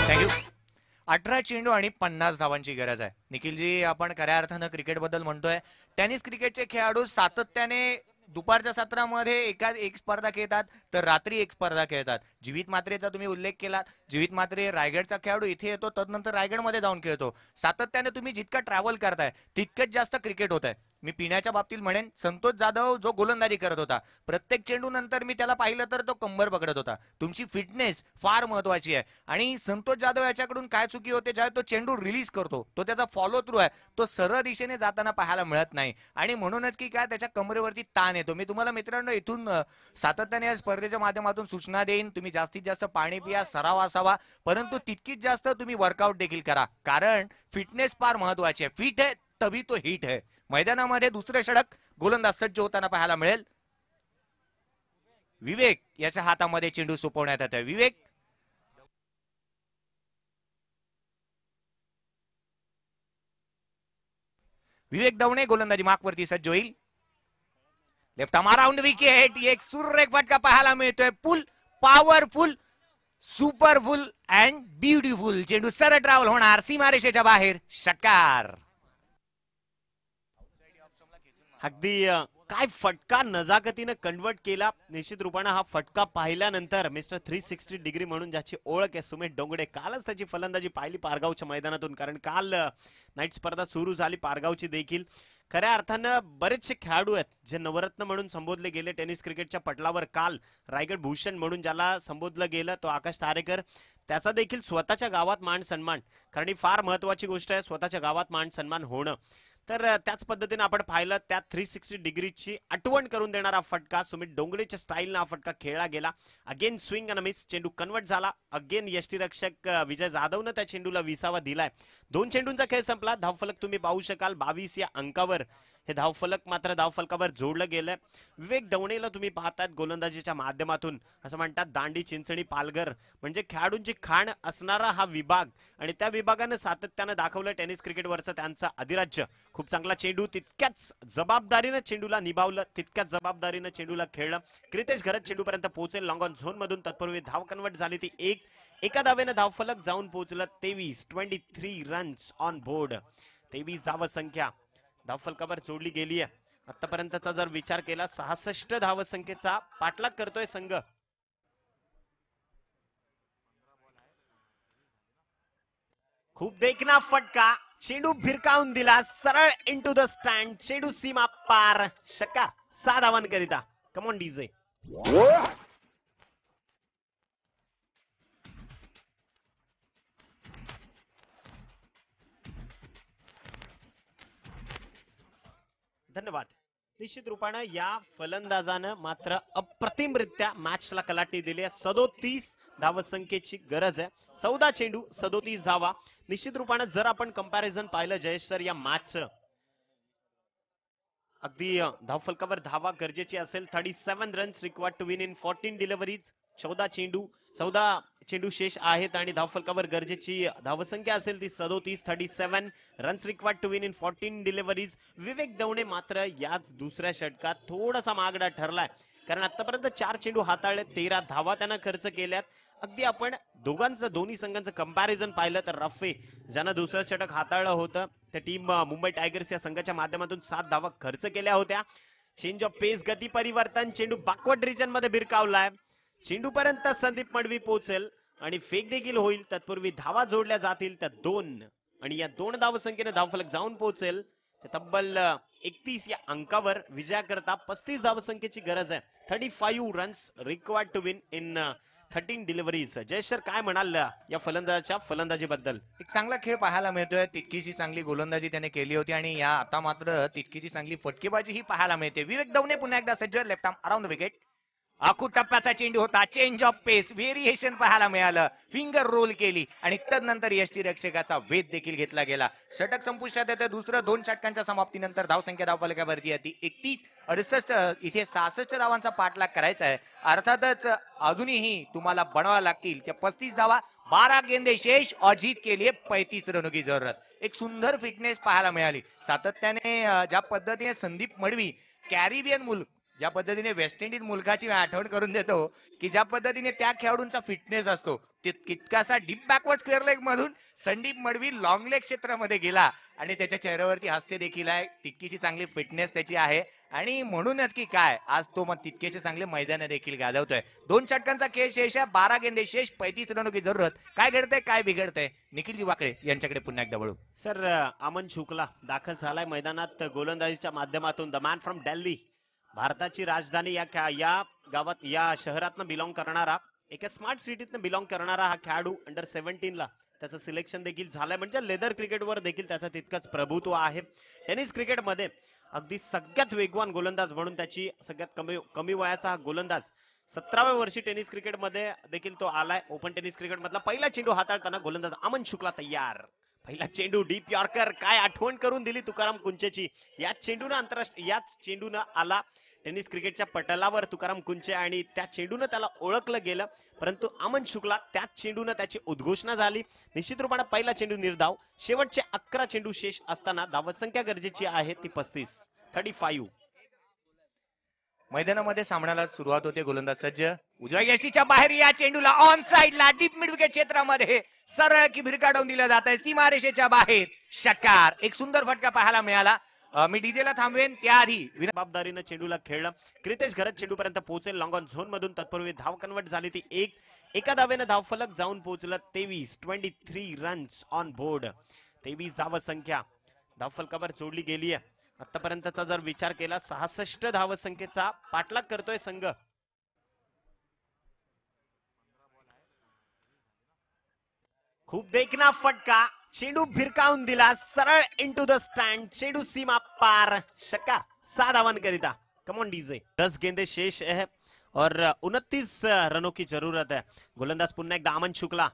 थँक्यू. 18 चेंडू आणि 50 धावांची गरज आहे. निखिलजी, आपण खऱ्या अर्थानं क्रिकेट बद्दल म्हणतोय. टेनिस क्रिकेटचे खेळाडू सातत्याने दुपारच्या सत्रामध्ये एक स्पर्धा खेळतात तर रात्री एक स्पर्धा खेळतात. जीवित मात्रेचा तुम्ही उल्लेख केला. जीवित मात्रे रायगडचा खेळाडू इथे येतो, तदनंतर रायगडमध्ये जाऊन खेळतो. सातत्याने तुम्ही जितकं ट्रॅव्हल करताय तितकंच जास्त क्रिकेट होत आहे. मी पिण्याच्या बाबतीत म्हणेन, संतोष जाधव जो गोलंदाजी करत होता प्रत्येक चेंडू नंतर मी त्याला पाहिलं तर तो कंबर पकडत होता. तुमची फिटनेस फार महत्वाची आहे आणि संतोष जाधव याच्याकडून काय चुकी होते, ज्यावेळी तो चेंडू रिलीज करतो तो त्याचा फॉलो थ्रू आहे तो सरळ दिशेने जाताना पाहायला मिळत नाही आणि म्हणूनच की काय त्याच्या कमरेवरती ताण येतो. मी तुम्हाला मित्रांनो इथून सातत्याने या स्पर्धेच्या माध्यमातून सूचना देईन, तुम्ही जास्तीत जास्त पाणी पिया, सराव असावा, परंतु तितकीच जास्त तुम्ही वर्कआउट देखील करा कारण फिटनेस फार महत्वाची आहे. फिट आहे तभी तो हिट है. मैदानामध्ये दुसरे षटक गोलंदाज सज्ज होताना पाहायला मिळेल. विवेक याच्या हातामध्ये चेंडू सोपवण्यात येतोय. विवेक दवणे गोलंदाजी मार्कवरती सज्ज होईल. Left arm around wicket. एक सुरेख फटका पाहायला मिळतोय. पुल, पॉवरफुल, सुपरफुल अँड ब्युटिफुल. चेंडू सरळ ट्रॅव्हल होणार सीमारेषेच्या बाहेर. षटकार.
अगदी काय फटका नजाकतीनं कन्वर्ट केला. निश्चित रूपानं हा फटका पाहिल्यानंतर मिस्टर 360 डिग्री म्हणून ज्याची ओळख आहे सुमित डोंगडे, कालच त्याची फलंदाजी पाहिली पारगावच्या मैदानातून, कारण काल नाईट स्पर्धा सुरू झाली पारगावची देखील. खऱ्या अर्थानं बरेचसे खेळाडू आहेत जे नवरत्न म्हणून संबोधले गेले टेनिस क्रिकेटच्या पटलावर. काल रायगड भूषण म्हणून ज्याला संबोधलं गेलं तो आकाश तारेकर, त्याचा देखील स्वतःच्या गावात मान सन्मान, कारण ही फार महत्वाची गोष्ट आहे स्वतःच्या गावात मान सन्मान होणं. तर त्याच पद्धतीने आपण पाहिलं त्या 360 डिग्रीची आठवण करून देणारा फटका सुमित डोंगरेच्या स्टाईलनं हा फटका खेळला गेला. Again swing and miss. चेंडू कन्वर्ट झाला. अगेन यष्टीरक्षक विजय जाधवनं त्या चेंडूला विसावा दिलाय. 2 चेंडूंचा खेळ संपला. धावफलक तुम्ही पाहू शकाल 22 या अंकावर हे धावफलक मात्र धावफलकावर जोडलं गेलंय. विवेक दवणेला तुम्ही पाहतात गोलंदाजीच्या माध्यमातून असं म्हणतात दांडी, चिंचणी, पालघर म्हणजे खेळाडूंची खाण असणारा हा विभाग आणि त्या विभागानं सातत्यानं दाखवलं टेनिस क्रिकेटवरचं त्यांचं अधिराज्य. खूप चांगला चेंडू, तितक्याच जबाबदारीनं चेंडूला निभावलं, तितक्याच जबाबदारीनं चेंडूला खेळलं. क्रितेश घरत चेंडूपर्यंत पोहोचेल लॉंग ऑन झोन मधून. तत्पूर्वी धाव कन्वर्ट झाली ती एका धावेनं धावफलक जाऊन पोहोचलं 23 रन्स ऑन बोर्ड. 23 धावसंख्या धावफलकावर जोडली गेली आहे. आतापर्यंतचा जर विचार केला 66 धावसंख्येचा पाठलाग करतोय संघ. खूप देखना फटका, चेंडू भिरकावून दिला सरळ इनटू द स्टँड. चेंडू सीमा पार. षटकार 6 धावांकरिता. कम ऑन डीजे. धन्यवाद. निश्चित रूपानं या फलंदाजानं मात्र अप्रतिमरित्या मॅचला कलाटी दिली आहे. 37 धावसंख्येची गरज आहे. 14 चेंडू 37 धावा. निश्चित रूपानं जर आपण कंपॅरिझन पाहिलं जयेश सर या मॅचचं, अगदी धावफलकावर धावा गरजेची असेल. 37 runs required to win in 14 deliveries. 14 चेंडू शेष आहेत आणि धावफलकावर गरजेची धावसंख्या असेल ती 37 runs required to win in 14 deliveries. Vivek Davane मात्र याच दुसऱ्या षटकात थोडासा मागडा ठरलाय, कारण आतापर्यंत 4 चेंडू हाताळले, 13 धावा त्यानं खर्च केल्यात. अगदी आपण दोन्ही संघांचं कंपॅरिझन पाहिलं तर रफे ज्यानं दुसरं षटक हाताळलं होतं, त्या टीम मुंबई टायगर्स या संघाच्या माध्यमातून 7 धावा खर्च केल्या होत्या. चेंज ऑफ पेस, गती परिवर्तन, चेंडू बॅकवर्ड रिजन मध्ये भिरकावलाय. चेंडू पर्यंत संदीप मडवी पोहोचेल आणि फेक देखील होईल. तत्पूर्वी धावा जोडल्या जातील त्या 2 आणि या 2 धावसंख्येने धावफलक जाऊन पोहोचेल. तब्बल 31 या अंकावर विजयाकरता 35 धावसंख्येची गरज आहे. 35 runs required to win in 13 deliveries. Jayesh sir काय म्हणाल या फलंदाजाच्या फलंदाजीबद्दल?
एक चांगला खेळ पाहायला मिळतोय. तितकीशी चांगली गोलंदाजी त्याने केली होती आणि या आता मात्र तितकीशी चांगली फटकेबाजी ही पाहायला मिळते. विवेक दवणे पुन्हा एकदा सज्ज, left arm around the wicket. आखू टप्प्याचा चेंडू होता. चेंज ऑफ पेस, व्हेरिएशन पाहायला मिळालं, फिंगर रोल केली आणि तदनंतर यष्टीरक्षकाचा वेध देखील घेतला गेला. षटक संपुष्टात येतं. दुसरं 2 षटकांच्या समाप्तीनंतर धावसंख्या धावफलकावरती येते 31. 68 इथे 66 धावांचा पाठलाग करायचा आहे. अर्थातच अजूनही तुम्हाला बनवावं लागतील त्या 35 धावा. 12 गेंदे शेष, अजित के लिए 35 रनों की जरूरत. एक सुंदर फिटनेस पाहायला मिळाली. सातत्याने ज्या पद्धतीने संदीप मडवी कॅरिबियन मुलक, ज्या पद्धतीने वेस्ट इंडिज मुलकाची आठवण करून देतो की ज्या पद्धतीने त्या खेळाडूंचा फिटनेस असतो, तितकासा डीप बॅकवर्ड स्क्वेअर लेग मधून संदीप मडवी लॉंग लेग क्षेत्रामध्ये गेला आणि त्याच्या चेहऱ्यावरती हास्य देखील आहे. तितकीशी चांगली फिटनेस त्याची आहे आणि म्हणूनच की काय आज तो मग तितकेसे चांगले मैदान देखील गाजवतोय. 2 षटकांचा खेळ शेष आहे. 12 गेंदे शेष, 35 रनों की जरूरत. काय घडतंय, काय बिघडतंय, निखिलजी वाकडे यांच्याकडे पुन्हा एकदा वळू.
सर अमन शुक्ला दाखल झालाय मैदानात गोलंदाजीच्या माध्यमातून. द मॅन फ्रॉम दिल्ली, भारताची राजधानी या गावात या शहरातनं बिलॉंग करणारा, एका स्मार्ट सिटीतनं बिलॉंग करणारा हा खेळाडू अंडर 17ला त्याचं सिलेक्शन देखील झालंय. म्हणजे लेदर क्रिकेटवर देखील त्याचं तितकंच प्रभुत्व आहे. टेनिस क्रिकेटमध्ये अगदी सगळ्यात वेगवान गोलंदाज म्हणून त्याची सगळ्यात कमी वयाचा हा गोलंदाज 17व्या वर्षी टेनिस क्रिकेटमध्ये देखील तो आलाय. ओपन टेनिस क्रिकेट मधला पहिला चेंडू हाताळताना गोलंदाज अमन शुक्ला तयार. पहिला चेंडू डीप यॉर्कर, काय आठवण करून दिली तुकाराम कुंचेची. याच चेंडूनं आला टेनिस क्रिकेटच्या पटलावर तुकाराम कुंचे आणि त्या चेंडूनं त्याला ओळखलं गेलं. परंतु अमन शुक्ला त्याच चेंडूनं त्याची उद्घोषणा झाली. निश्चित रूपाने पहिला चेंडू निर्धाव. शेवटचे 11 चेंडू शेष असताना धावसंख्या गरजेची आहे ती 35.
मैदानामध्ये सामन्याला सुरुवात होते. गोलंदाज सज्ज, उजव्या यष्टीच्या बाहेर या चेंडूला ऑन साइडला डीप मिड विकेट क्षेत्रामध्ये सरळ की भिरकाढून दिलं जात आहे. सीमारेषेच्या बाहेर षटकार. एक सुंदर फटका पाहायला मिळाला. मी डीजेला थांबवेन त्याआधी
जबाबदारीनं चेंडूला खेळलं. क्रितेश घरत चेंडूपर्यंत पोहोचेल लॉंग ऑन झोन मधून. तत्पूर्वी धाव कन्वर्ट झाली ती 1. एका धावेनं धावफलक जाऊन पोहोचलं 23 रन्स ऑन बोर्ड. 23 धावसंख्या धावफलकावर जोडली गेली आहे. आतापर्यंतचा जर विचार केला 66 धावसंख्येचा पाठलाग करतोय संघ. खूप देखना फटका, चेंडू भिरकावून दिला सरळ इनटू द स्टँड. चेंडू सीमा पार, षटकार 6 धावांकरिता. कम ऑन डीजे. 10 गेंदे शेष है और 29 रनों की जरूरत है. गोलंदाज पुन्हा एकदा Aman Shukla.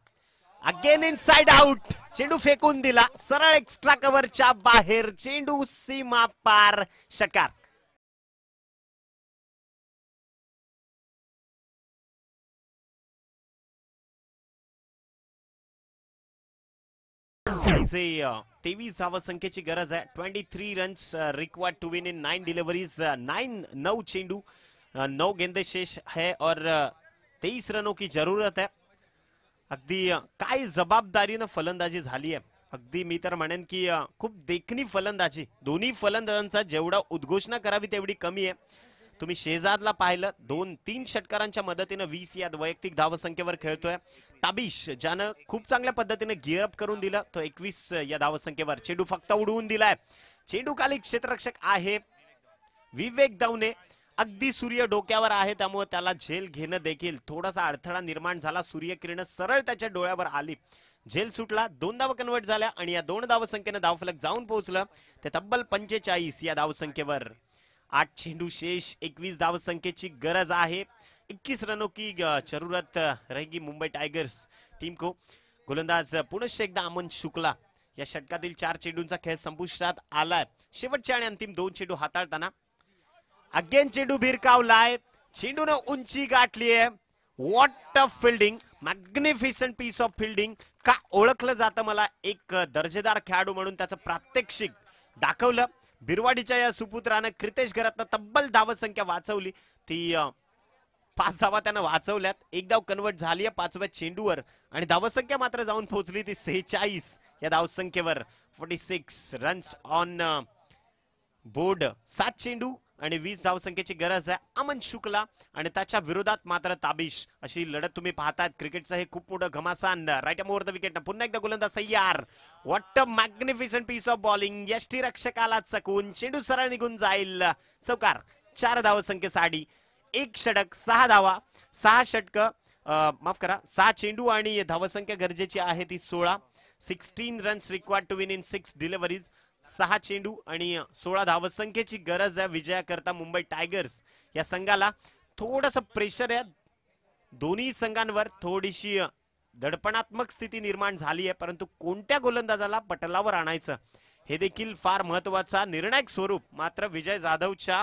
Again inside out, चेंडू फेकून दिला सरळ एक्स्ट्रा कव्हरच्या बाहेर. चेंडू सीमा पार, षटकार. इसे 23 धावसंख्येची गरज आहे. 23 runs required to win in 9 deliveries. 9 चेंडू 9 गेंदे शेष है और 23 रनों की जरूरत है. अगदी काय जबाबदारीनं फलंदाजी झाली आहे. अगदी मी तर म्हणेन की खूप देखणी फलंदाजी. दोन्ही फलंदाजांचा जेवढा उद्घोषणा करावी तेवढी कमी आहे. तुम्ही शेजादला पाहिलं 2-3 षटकारांच्या मदतीनं 20 या वैयक्तिक धावसंख्येवर खेळतोय. ताबिश ज्यानं खूप चांगल्या पद्धतीने गिअरअप करून दिलं तो 21 या धावसंख्येवर. चेंडू फक्त उडवून दिलाय. चेंडू खाली क्षेत्ररक्षक आहे विवेक दवणे. अगदी सूर्य डोक्यावर आहे त्यामुळे त्याला झेल घेणं देखील थोडासा अडथळा निर्माण झाला. सूर्यकिरण सरळ त्याच्या डोळ्यावर आली. झेल सुटला, 2 धावा कन्वर्ट झाल्या आणि या 2 धावसंख्येने धावफलक जाऊन पोहोचलं ते तब्बल 45 या धावसंख्येवर. 8 चेंडू शेष, 21 धावसंख्येची गरज आहे. 21 रनों की जरूरत रहेगी मुंबई टाइगर्स टीम को. गोलंदाज पुनश्च एकदा अमन शुक्ला या षटकातील 4 चेंडूंचा खेळ संपुष्टात आलाय. शेवटचे आणि अंतिम 2 चेंडू हाताळताना अगेन चेंडू भिरकावलाय, चेंडूने उंची गाठली आहे. What a fielding, magnificent piece of fielding. का ओळखलं जातं मला एक दर्जेदार खेळाडू म्हणून त्याचं प्रात्यक्षिक दाखवलं. बिरवाडीच्या या सुपुत्रानं क्रितेश घरातनं तब्बल धावसंख्या वाचवली. ती 5 धावा त्यानं वाचवल्यात. 1 धाव कन्वर्ट झाली आहे 5व्या चेंडूवर आणि धावसंख्या मात्र जाऊन पोहोचली ती 46 या धावसंख्येवर. 46 रन्स ऑन बोर्ड. 7 चेंडू आणि 20 धावसंख्येची गरज आहे अमन शुक्ला आणि त्याच्या विरोधात मात्र ताबिश. अशी लढत तुम्ही पाहताय. क्रिकेटचं हे खूप मोठं घमासान. Right over the wicket. पुन्हा एकदा गोलंदाज तयार. What a magnificent piece of bowling. यष्टीरक्षकाला चकून चेंडू सरळ निघून जाईल. चौकार. 4 धावसंख्येसाठी 1 षटक, 6 धावा, 6 षटक, माफ करा 6 चेंडू आणि धावसंख्या गरजेची आहे ती 16. 16 runs required to win in 6 deliveries. 6 चेंडू आणि 16 धावसंख्येची गरज आहे विजयाकरता मुंबई टायगर्स या संघाला. थोडंसं प्रेशर आहे दोन्ही संघांवर. थोडीशी दडपणात्मक स्थिती निर्माण झाली आहे, परंतु कोणत्या गोलंदाजाला पटलावर आणायचं हे देखील फार महत्वाचा निर्णायक स्वरूप मात्र विजय जाधवच्या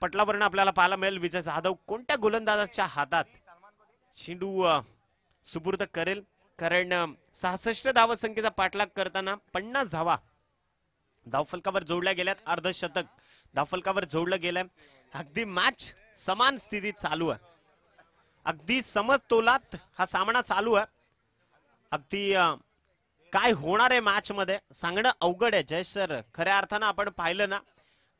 पटलावरून आपल्याला पाहायला मिळेल. विजय जाधव कोणत्या गोलंदाजाच्या हातात चेंडू सुपूर्द करेल, कारण 66 धावसंख्येचा पाठलाग करताना 50 धावा धावफलकावर जोडल्या गेल्यात. अर्धशतक धावफलकावर जोडलं गेलंय. अगदी मॅच समान स्थितीत चालू आहे. अगदी समतोलात हा सामना चालू आहे. अगदी काय होणार आहे मॅच मध्ये सांगणं अवघड आहे. जय सर, खऱ्या अर्थानं आपण पाहिलं ना,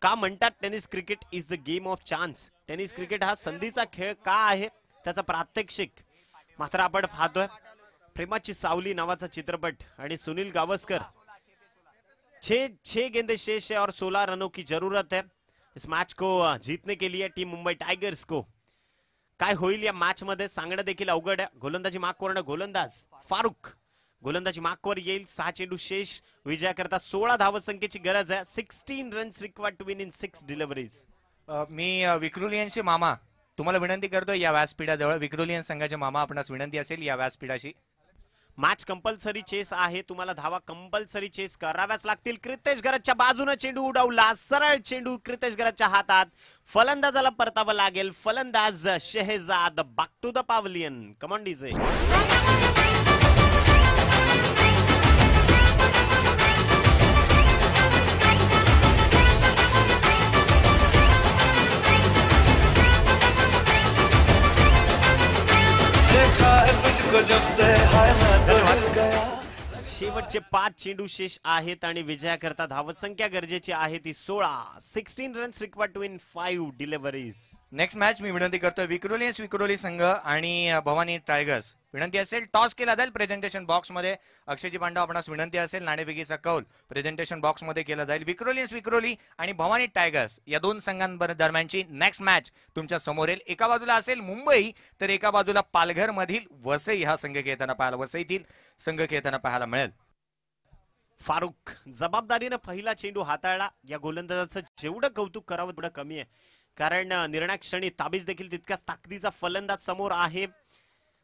का म्हणतात tennis cricket is the game of chance. Tennis cricket हा संधीचा खेळ का आहे त्याचा प्रात्यक्षिक मात्र आपण पाहतोय. प्रेमाची सावली नावाचा चित्रपट आणि सुनील गावस्कर. 6 गेंदे शेष है और 16 रनों की जरूरत है इस मैच को जीतने के लिए टीम मुंबई टाइगर्स को. काय होईल या मॅच मध्ये सांगणं देखील अवघड आहे. गोलंदाजी मागवरनं गोलंदाज फारुख गोलंदाजी मागवर येईल. 6 चेंडू शेष. विजयाकरता 16 धावसंख्येची गरज आहे. 16 runs required to win in 6 deliveries.
मी विक्रोलियनचे मामा तुम्हाला विनंती करतोय या व्यासपीठाजवळ. विक्रोलियन संघाचे मामा, आपणास विनंती असेल या व्यासपीठाशी.
मॅच कंपल्सरी चेस आहे. तुम्हाला धावा कंपल्सरी चेस कराव्याच लागतील. क्रितेश घराच्या बाजूने चेंडू उडवला. सरळ चेंडू क्रितेश घराच्या हातात. फलंदाजाला परतावं लागेल. फलंदाज Shehzad back to the pavilion. Come on DJ.
देखा है तुझको जब से हाय मैं तो हिल गया.
शेवटचे 5 चेंडू शेष आहेत आणि विजयाकरता धावसंख्या गरजेची आहे ती 16. 16 runs required to win 5 deliveries.
Next match मी विनंती करतोय विक्रोली संघ आणि भवानी टायगर्स. विनंती असेल टॉस केला जाईल प्रेझेंटेशन बॉक्स मध्ये. अक्षयजी पांडव, आपणास विनंती असेल नाणेफेकीचा कौल प्रेझेंटेशन बॉक्स मध्ये केला जाईल. विक्रोली आणि भवानी टायगर्स या 2 संघांदरम्यानची नेक्स्ट मॅच तुमच्या समोर येईल. एका बाजूला असेल मुंबई तर एका बाजूला पालघर मधील वसई हा संघ खेळताना पाहायला वसईतील संघ खेळताना पाहायला मिळेल.
फारुख जबाबदारीने पहिला चेंडू हाताळला. या गोलंदाजाचं जेवढं कौतुक करावं तेवढं कमी आहे, कारण निर्णायक क्षणी ताबीज देखील तितक्याच ताकदीचा फलंदाज समोर आहे.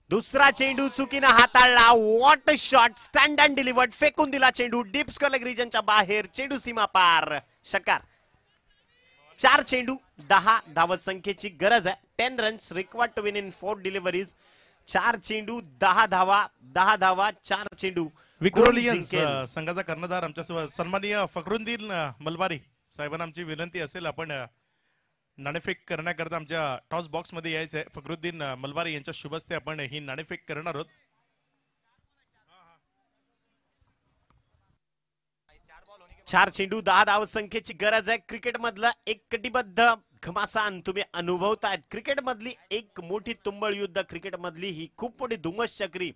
दुसरा चेंडू चुकीनं हाताळला. What a shot. Stand and delivered. फेकून दिला चेंडू डीप स्क्वेअर रिजनच्या बाहेर. चेंडू सीमा पार. षटकार. 4 चेंडू 10 धावसंख्येची गरज आहे. 10 runs required to win in 4 deliveries. 4 चेंडू 10 धावा 4 चेंडू.
विक्रोलियन्स संघाचा कर्णधार आमच्यासोबत सन्माननीय फखरुद्दीन मलबारी साहेबांना आमची विनंती असेल, आपण नाणेफेक करण्याकरता आमच्या टॉस बॉक्स मध्ये यायचं आहे. फखरुद्दीन मलबारी यांच्या शुभ हस्ते आपण ही नाणेफेक करणार आहोत.
4 चेंडू 10 धावसंख्येची गरज आहे. क्रिकेट मधलं एक कटिबद्ध घमासान तुम्ही अनुभवतायत. क्रिकेट मधली एक मोठी तुंबळ युद्ध, क्रिकेट मधली ही खूप मोठी धुमस चक्री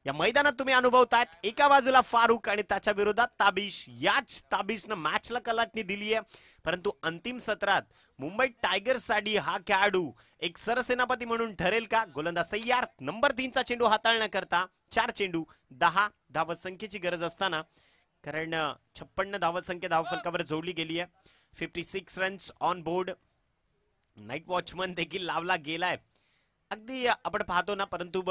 या मैदानात तुम्ही अनुभवतायत. एका बाजूला फारुख आणि त्याच्या विरोधात ताबिश. याच ताबिशनं मॅचला कलाटणी दिली आहे, परंतु अंतिम सत्रात मुंबई टायगर्स साठी हा खेळाडू एक सरसेनापती म्हणून ठरेल का? गोलंदाज तयार. नंबर 3चा चेंडू हाताळण्याकरता 4 चेंडू 10 धावसंख्येची गरज असताना, कारण 56 धावसंख्या धावफलकावर जोडली गेली आहे. 56 runs on board. Night watchman देखील लावला गेलाय. अगदी आपण पाहतो ना, परंतु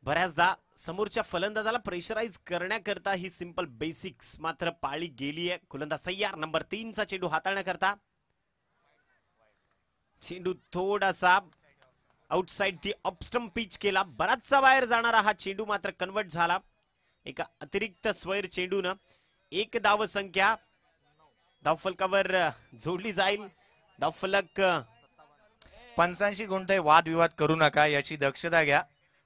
बऱ्याचदा समोरच्या फलंदाजाला प्रेशराईज करण्याकरता ही सिंपल बेसिक्स मात्र पाळली गेली आहे. गोलंदाज तयार. नंबर 3चा चेंडू हाताळण्याकरता. चेंडू थोडासा आउटसाइड दी ऑफस्टंप पिच केला. बराचसा बाहेर जाणारा हा चेंडू मात्र कन्वर्ट झाला. एका अतिरिक्त स्वैर चेंडून 1 धावसंख्या धावफलकावर जोडली जाईल. धावफलक
पंचांशी कोणताही वादविवाद करू नका याची दक्षता घ्या.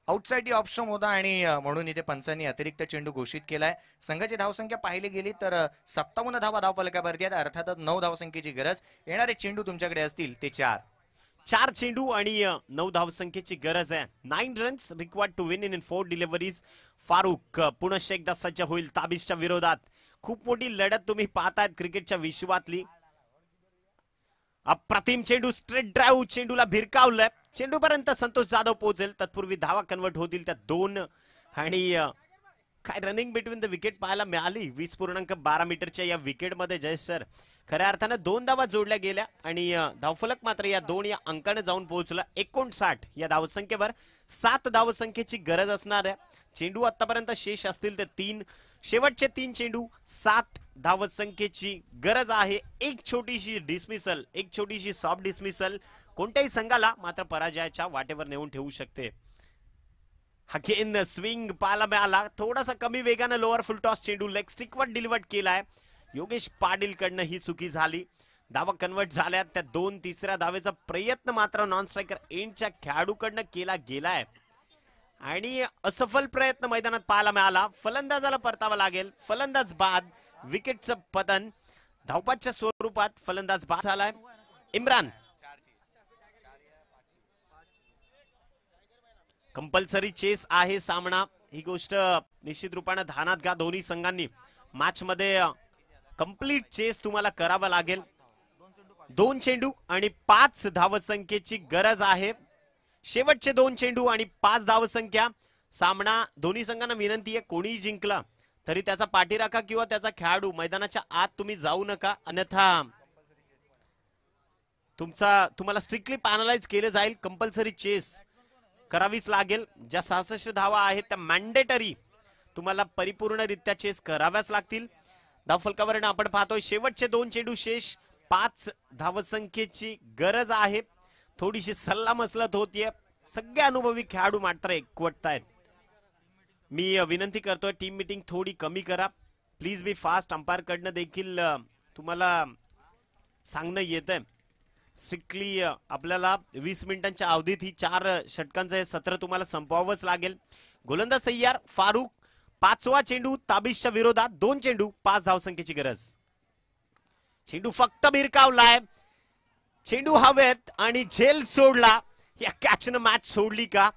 आउटसाइड ऑप्शन होता आणि म्हणून इथे पंचांनी अतिरिक्त चेंडू घोषित केलाय. संघाची धावसंख्या पाहिली गेली तर 57 धावा धावफलकावरती आहेत. अर्थातच 9 धावसंख्येची गरज. येणारे चेंडू तुमच्याकडे असतील ते 4
चेंडू आणि 9 धावसंख्येची गरज आहे. 9 runs required to win in 4 deliveries. Farukh पुनश्च एकदा सज्ज होईल ताबिशच्या विरोधात. खूप मोठी लढत तुम्ही पाहतायत क्रिकेटच्या विश्वातली. अप्रतिम चेंडू स्ट्रेट ड्राईव्ह. चेंडूला भिरकावलंय. चेंडूपर्यंत संतोष जाधव पोहोचेल. तत्पूर्वी धावा कन्वर्ट होतील त्या 2 आणि काय रनिंग बिटवीन द विकेट पाहायला मिळाली. 20.12 मीटरच्या या विकेटमध्ये जयेश सर खऱ्या अर्थानं 2 धावा जोडल्या गेल्या आणि धावफलक मात्र या 2 या अंकाने जाऊन पोहोचला 59 या धावसंख्येवर. 7 धावसंख्येची गरज असणार आहे. चेंडू आतापर्यंत शेष असतील ते 3. शेवटचे 3 चेंडू 7 धावसंख्येची गरज आहे. एक छोटीशी डिसमिसल, एक छोटीशी सॉफ्ट डिसमिसल कोणत्याही संघाला मात्र पराजयाच्या वाटेवर नेऊन ठेवू शकते. हकेन स्विंग पाहायला मिळाला. थोडासा कमी वेगानं लोअर फुल टॉस चेंडू लेग स्टिकवर डिलिव्हर्ड केलाय. योगेश पाटील कडनं ही चुकी झाली. धावा कन्वर्ट झाल्या. त्या 2 तिसऱ्या धावेचा प्रयत्न मात्र नॉन स्ट्रायकर एंडच्या खेळाडूकडनं केला गेलाय आणि असफल प्रयत्न मैदानात पाहायला मिळाला. फलंदाजाला परतावा लागेल. फलंदाज बाद. विकेटचं पतन धावपाच्या स्वरूपात फलंदाज बाद झालाय. इम्रान. कंपल्सरी चेस आहे सामना. ही गोष्ट निश्चित रूपाने ध्यानात घ्या. दोन्ही संघांनी मॅच मध्ये कंप्लीट चेस तुम्हाला करावा लागेल. 2 चेंडू आणि 5 धावसंख्येची गरज आहे. शेवटचे 2 चेंडू आणि 5 धावसंख्या. सामना दोन्ही संघांना विनंती आहे, कोणीही जिंकला तरी त्याचा पाठीराखा किंवा त्याचा खेळाडू मैदानाच्या आत तुम्ही जाऊ नका, अन्यथा तुम्हाला स्ट्रिक्टली पॅनलाइज केले जाईल. कंपल्सरी चेस करावीच लागेल. ज्या 66 धावा आहेत त्या मॅन्डेटरी तुम्हाला परिपूर्णरित्या चेस कराव्याच लागतील. धावफलकावरनं आपण पाहतोय शेवटचे 2 चेंडू शेष. 5 धावसंख्येची गरज आहे. थोडीशी सल्लामसलत होतीये. सगळे अनुभवी खेळाडू मात्र एकवटतायत. मी विनंती करतोय टीम मीटिंग थोडी कमी करा प्लीज. B fast. अंपायर कडनं देखील तुम्हाला सांगणं येतंय स्ट्रिक्टली आपल्याला 20 मिनिटांच्या अवधीत ही 4 षटकांचं हे सत्र तुम्हाला संपवावंच लागेल. गोलंदाज तयार. फारुख. 5वा चेंडू ताबिशच्या विरोधात. 2 चेंडू 5 धावसंख्येची गरज. चेंडू फक्त भिरकावलाय. चेंडू हवेत आणि झेल सोडला. या कॅचनं मॅच सोडली का?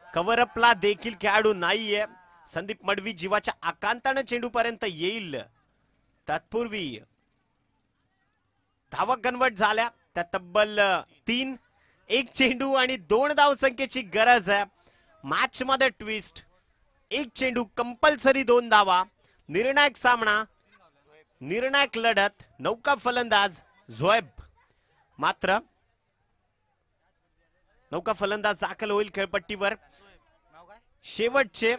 कव्हरअपला देखील खेळाडू नाहीये. संदीप मडवी जीवाच्या आकांतानं चेंडू पर्यंत येईल. तत्पूर्वी धावा कन्वर्ट झाल्या त्या तब्बल 3. 1 चेंडू आणि 2 धावसंख्येची गरज आहे. मॅच मध्ये ट्विस्ट. 1 चेंडू कंपल्सरी 2 धावा. निर्णायक सामना, निर्णायक लढत. नौका फलंदाज झोएब. मात्र नौका फलंदाज दाखल होईल खेळपट्टीवर. शेवटचे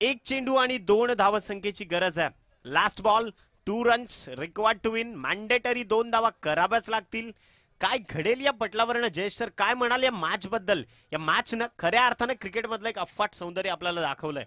1 चेंडू आणि 2 धावसंख्येची गरज आहे. Last ball. 2 runs required to win. Mandatory 2 धावा कराव्याच लागतील. काय घडेल या पटलावरनं जयेश सर काय म्हणाल या मॅच बद्दल? या मॅच न खऱ्या अर्थाने क्रिकेट मधलं एक अफाट सौंदर्य आपल्याला दाखवलंय.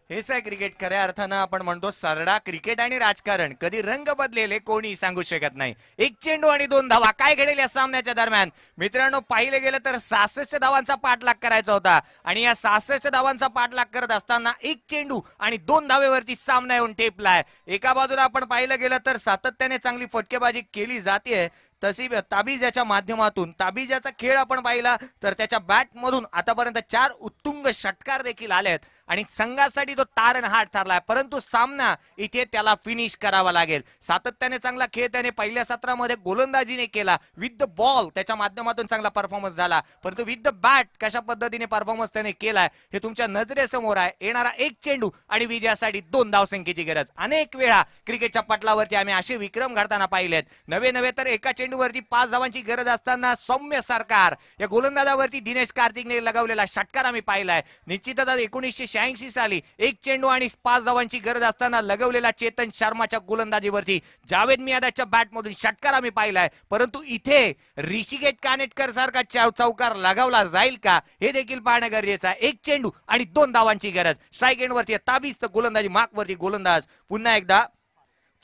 हेच आहे क्रिकेट खऱ्या अर्थानं. आपण म्हणतो सरडा क्रिकेट आणि राजकारण कधी रंग बदलेले कोणी सांगू शकत नाही. 1 चेंडू आणि 2 धावा. काय घडेल या सामन्याच्या दरम्यान? मित्रांनो पाहिले गेलं तर 66 धावांचा पाठलाग करायचा होता आणि या 66 धावांचा पाठलाग करत असताना 1 चेंडू आणि 2 धावेवरती सामना येऊन टेपलाय. एका बाजूला आपण पाहिलं गेलं तर सातत्याने चांगली फटकेबाजी केली जाते तशी ताबीजाच्या माध्यमातून ताबीजाचा खेळ आपण पाहिला तर त्याच्या बॅटमधून आतापर्यंत 4 उत्तुंग षटकार देखील आले आहेत आणि संघासाठी तो तारणहार ठरलाय, परंतु सामना इथे त्याला फिनिश करावा लागेल. सातत्याने चांगला खेळ त्याने पहिल्या सत्रामध्ये गोलंदाजीने केला, विथ द बॉल त्याच्या माध्यमातून चांगला परफॉर्मन्स झाला, परंतु विथ द बॅट कशा पद्धतीने परफॉर्मन्स त्याने केलाय हे तुमच्या नजरेसमोर आहे. येणारा एक चेंडू आणि विजयासाठी 2 धावसंख्येची गरज. अनेक वेळा क्रिकेटच्या पटलावरती आम्ही असे विक्रम घडताना पाहिलेत. नवे तर एका चेंडूवरती 5 धावांची गरज असताना सौम्य सरकार या गोलंदाजावरती दिनेश कार्तिकने लगावलेला षटकार आम्ही पाहिलाय. निश्चितच 1986 साली एक चेंडू आणि 5 धावांची गरज असताना लगवलेला चेतन शर्माच्या गोलंदाजीवरती जावेद मियादाच्या बॅटमधून षटकार आम्ही पाहिलाय, परंतु इथे ऋषिकेश कानेटकर सारखा चौकार लगावला जाईल का हे देखील पाहणं गरजेचं आहे. एक चेंडू आणि 2 धावांची गरज. स्ट्राईक एंडवरती ताबीज गोलंदाजी मार्कवरती गोलंदाज पुन्हा एकदा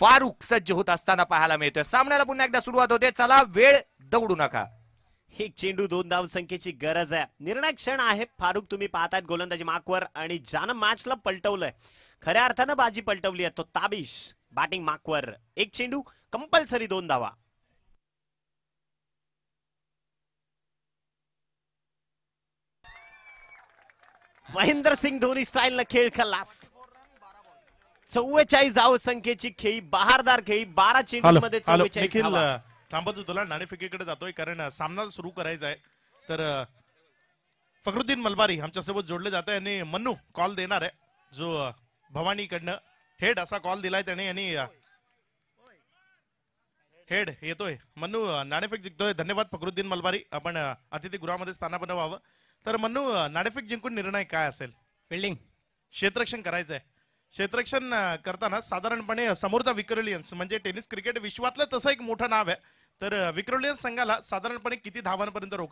फारुख सज्ज होत असताना पाहायला मिळतोय. सामन्याला पुन्हा एकदा सुरुवात होते. चला वेळ दौडू नका.
एक चेंडू 2 धाव संख्येची गरज आहे. निर्णायक क्षण आहे. फारुख तुम्ही पाहतायत गोलंदाजी मार्कवर आणि ज्यानं मॅचला पलटवलंय, खऱ्या अर्थानं बाजी पलटवली आहे तो ताबिश बॅटिंग मार्कवर. एक चेंडू कंपल्सरी 2 धावा. महेंद्र सिंग धोनी स्टाईलनं खेळ खलास. 44 धाव संख्येची खेळी, बहारदार खेळी, 12 चेंडूमध्ये 44
निखिल
धावा.
थांबतो तुला नाणेफेकीकडे जातोय कारण सामना सुरू करायचा आहे. तर फखरुद्दीन मलबारी आमच्यासोबत जोडले जात आहे आणि मन्नू कॉल देणार आहे, जो भवानीकडनं हेड असा कॉल दिलाय त्याने आणि हेड येतोय. मन्नू नाणेफेक जिंकतोय. धन्यवाद फखरुद्दीन मलबारी, आपण अतिथीगृहामध्ये स्थानापन्न व्हावं. तर मन्नू, नाणेफेक जिंकून निर्णय काय असेल?
फिल्डिंग.
क्षेत्ररक्षण करायचंय. क्षेत्ररक्षण करताना साधारणपणे समोरचा विक्रोलियन्स म्हणजे टेनिस क्रिकेट विश्वातलं तसं एक मोठं नाव आहे. तर विक्रोलियन्स संघाला साधारणपणे किती धावांपर्यंत रोखायचं?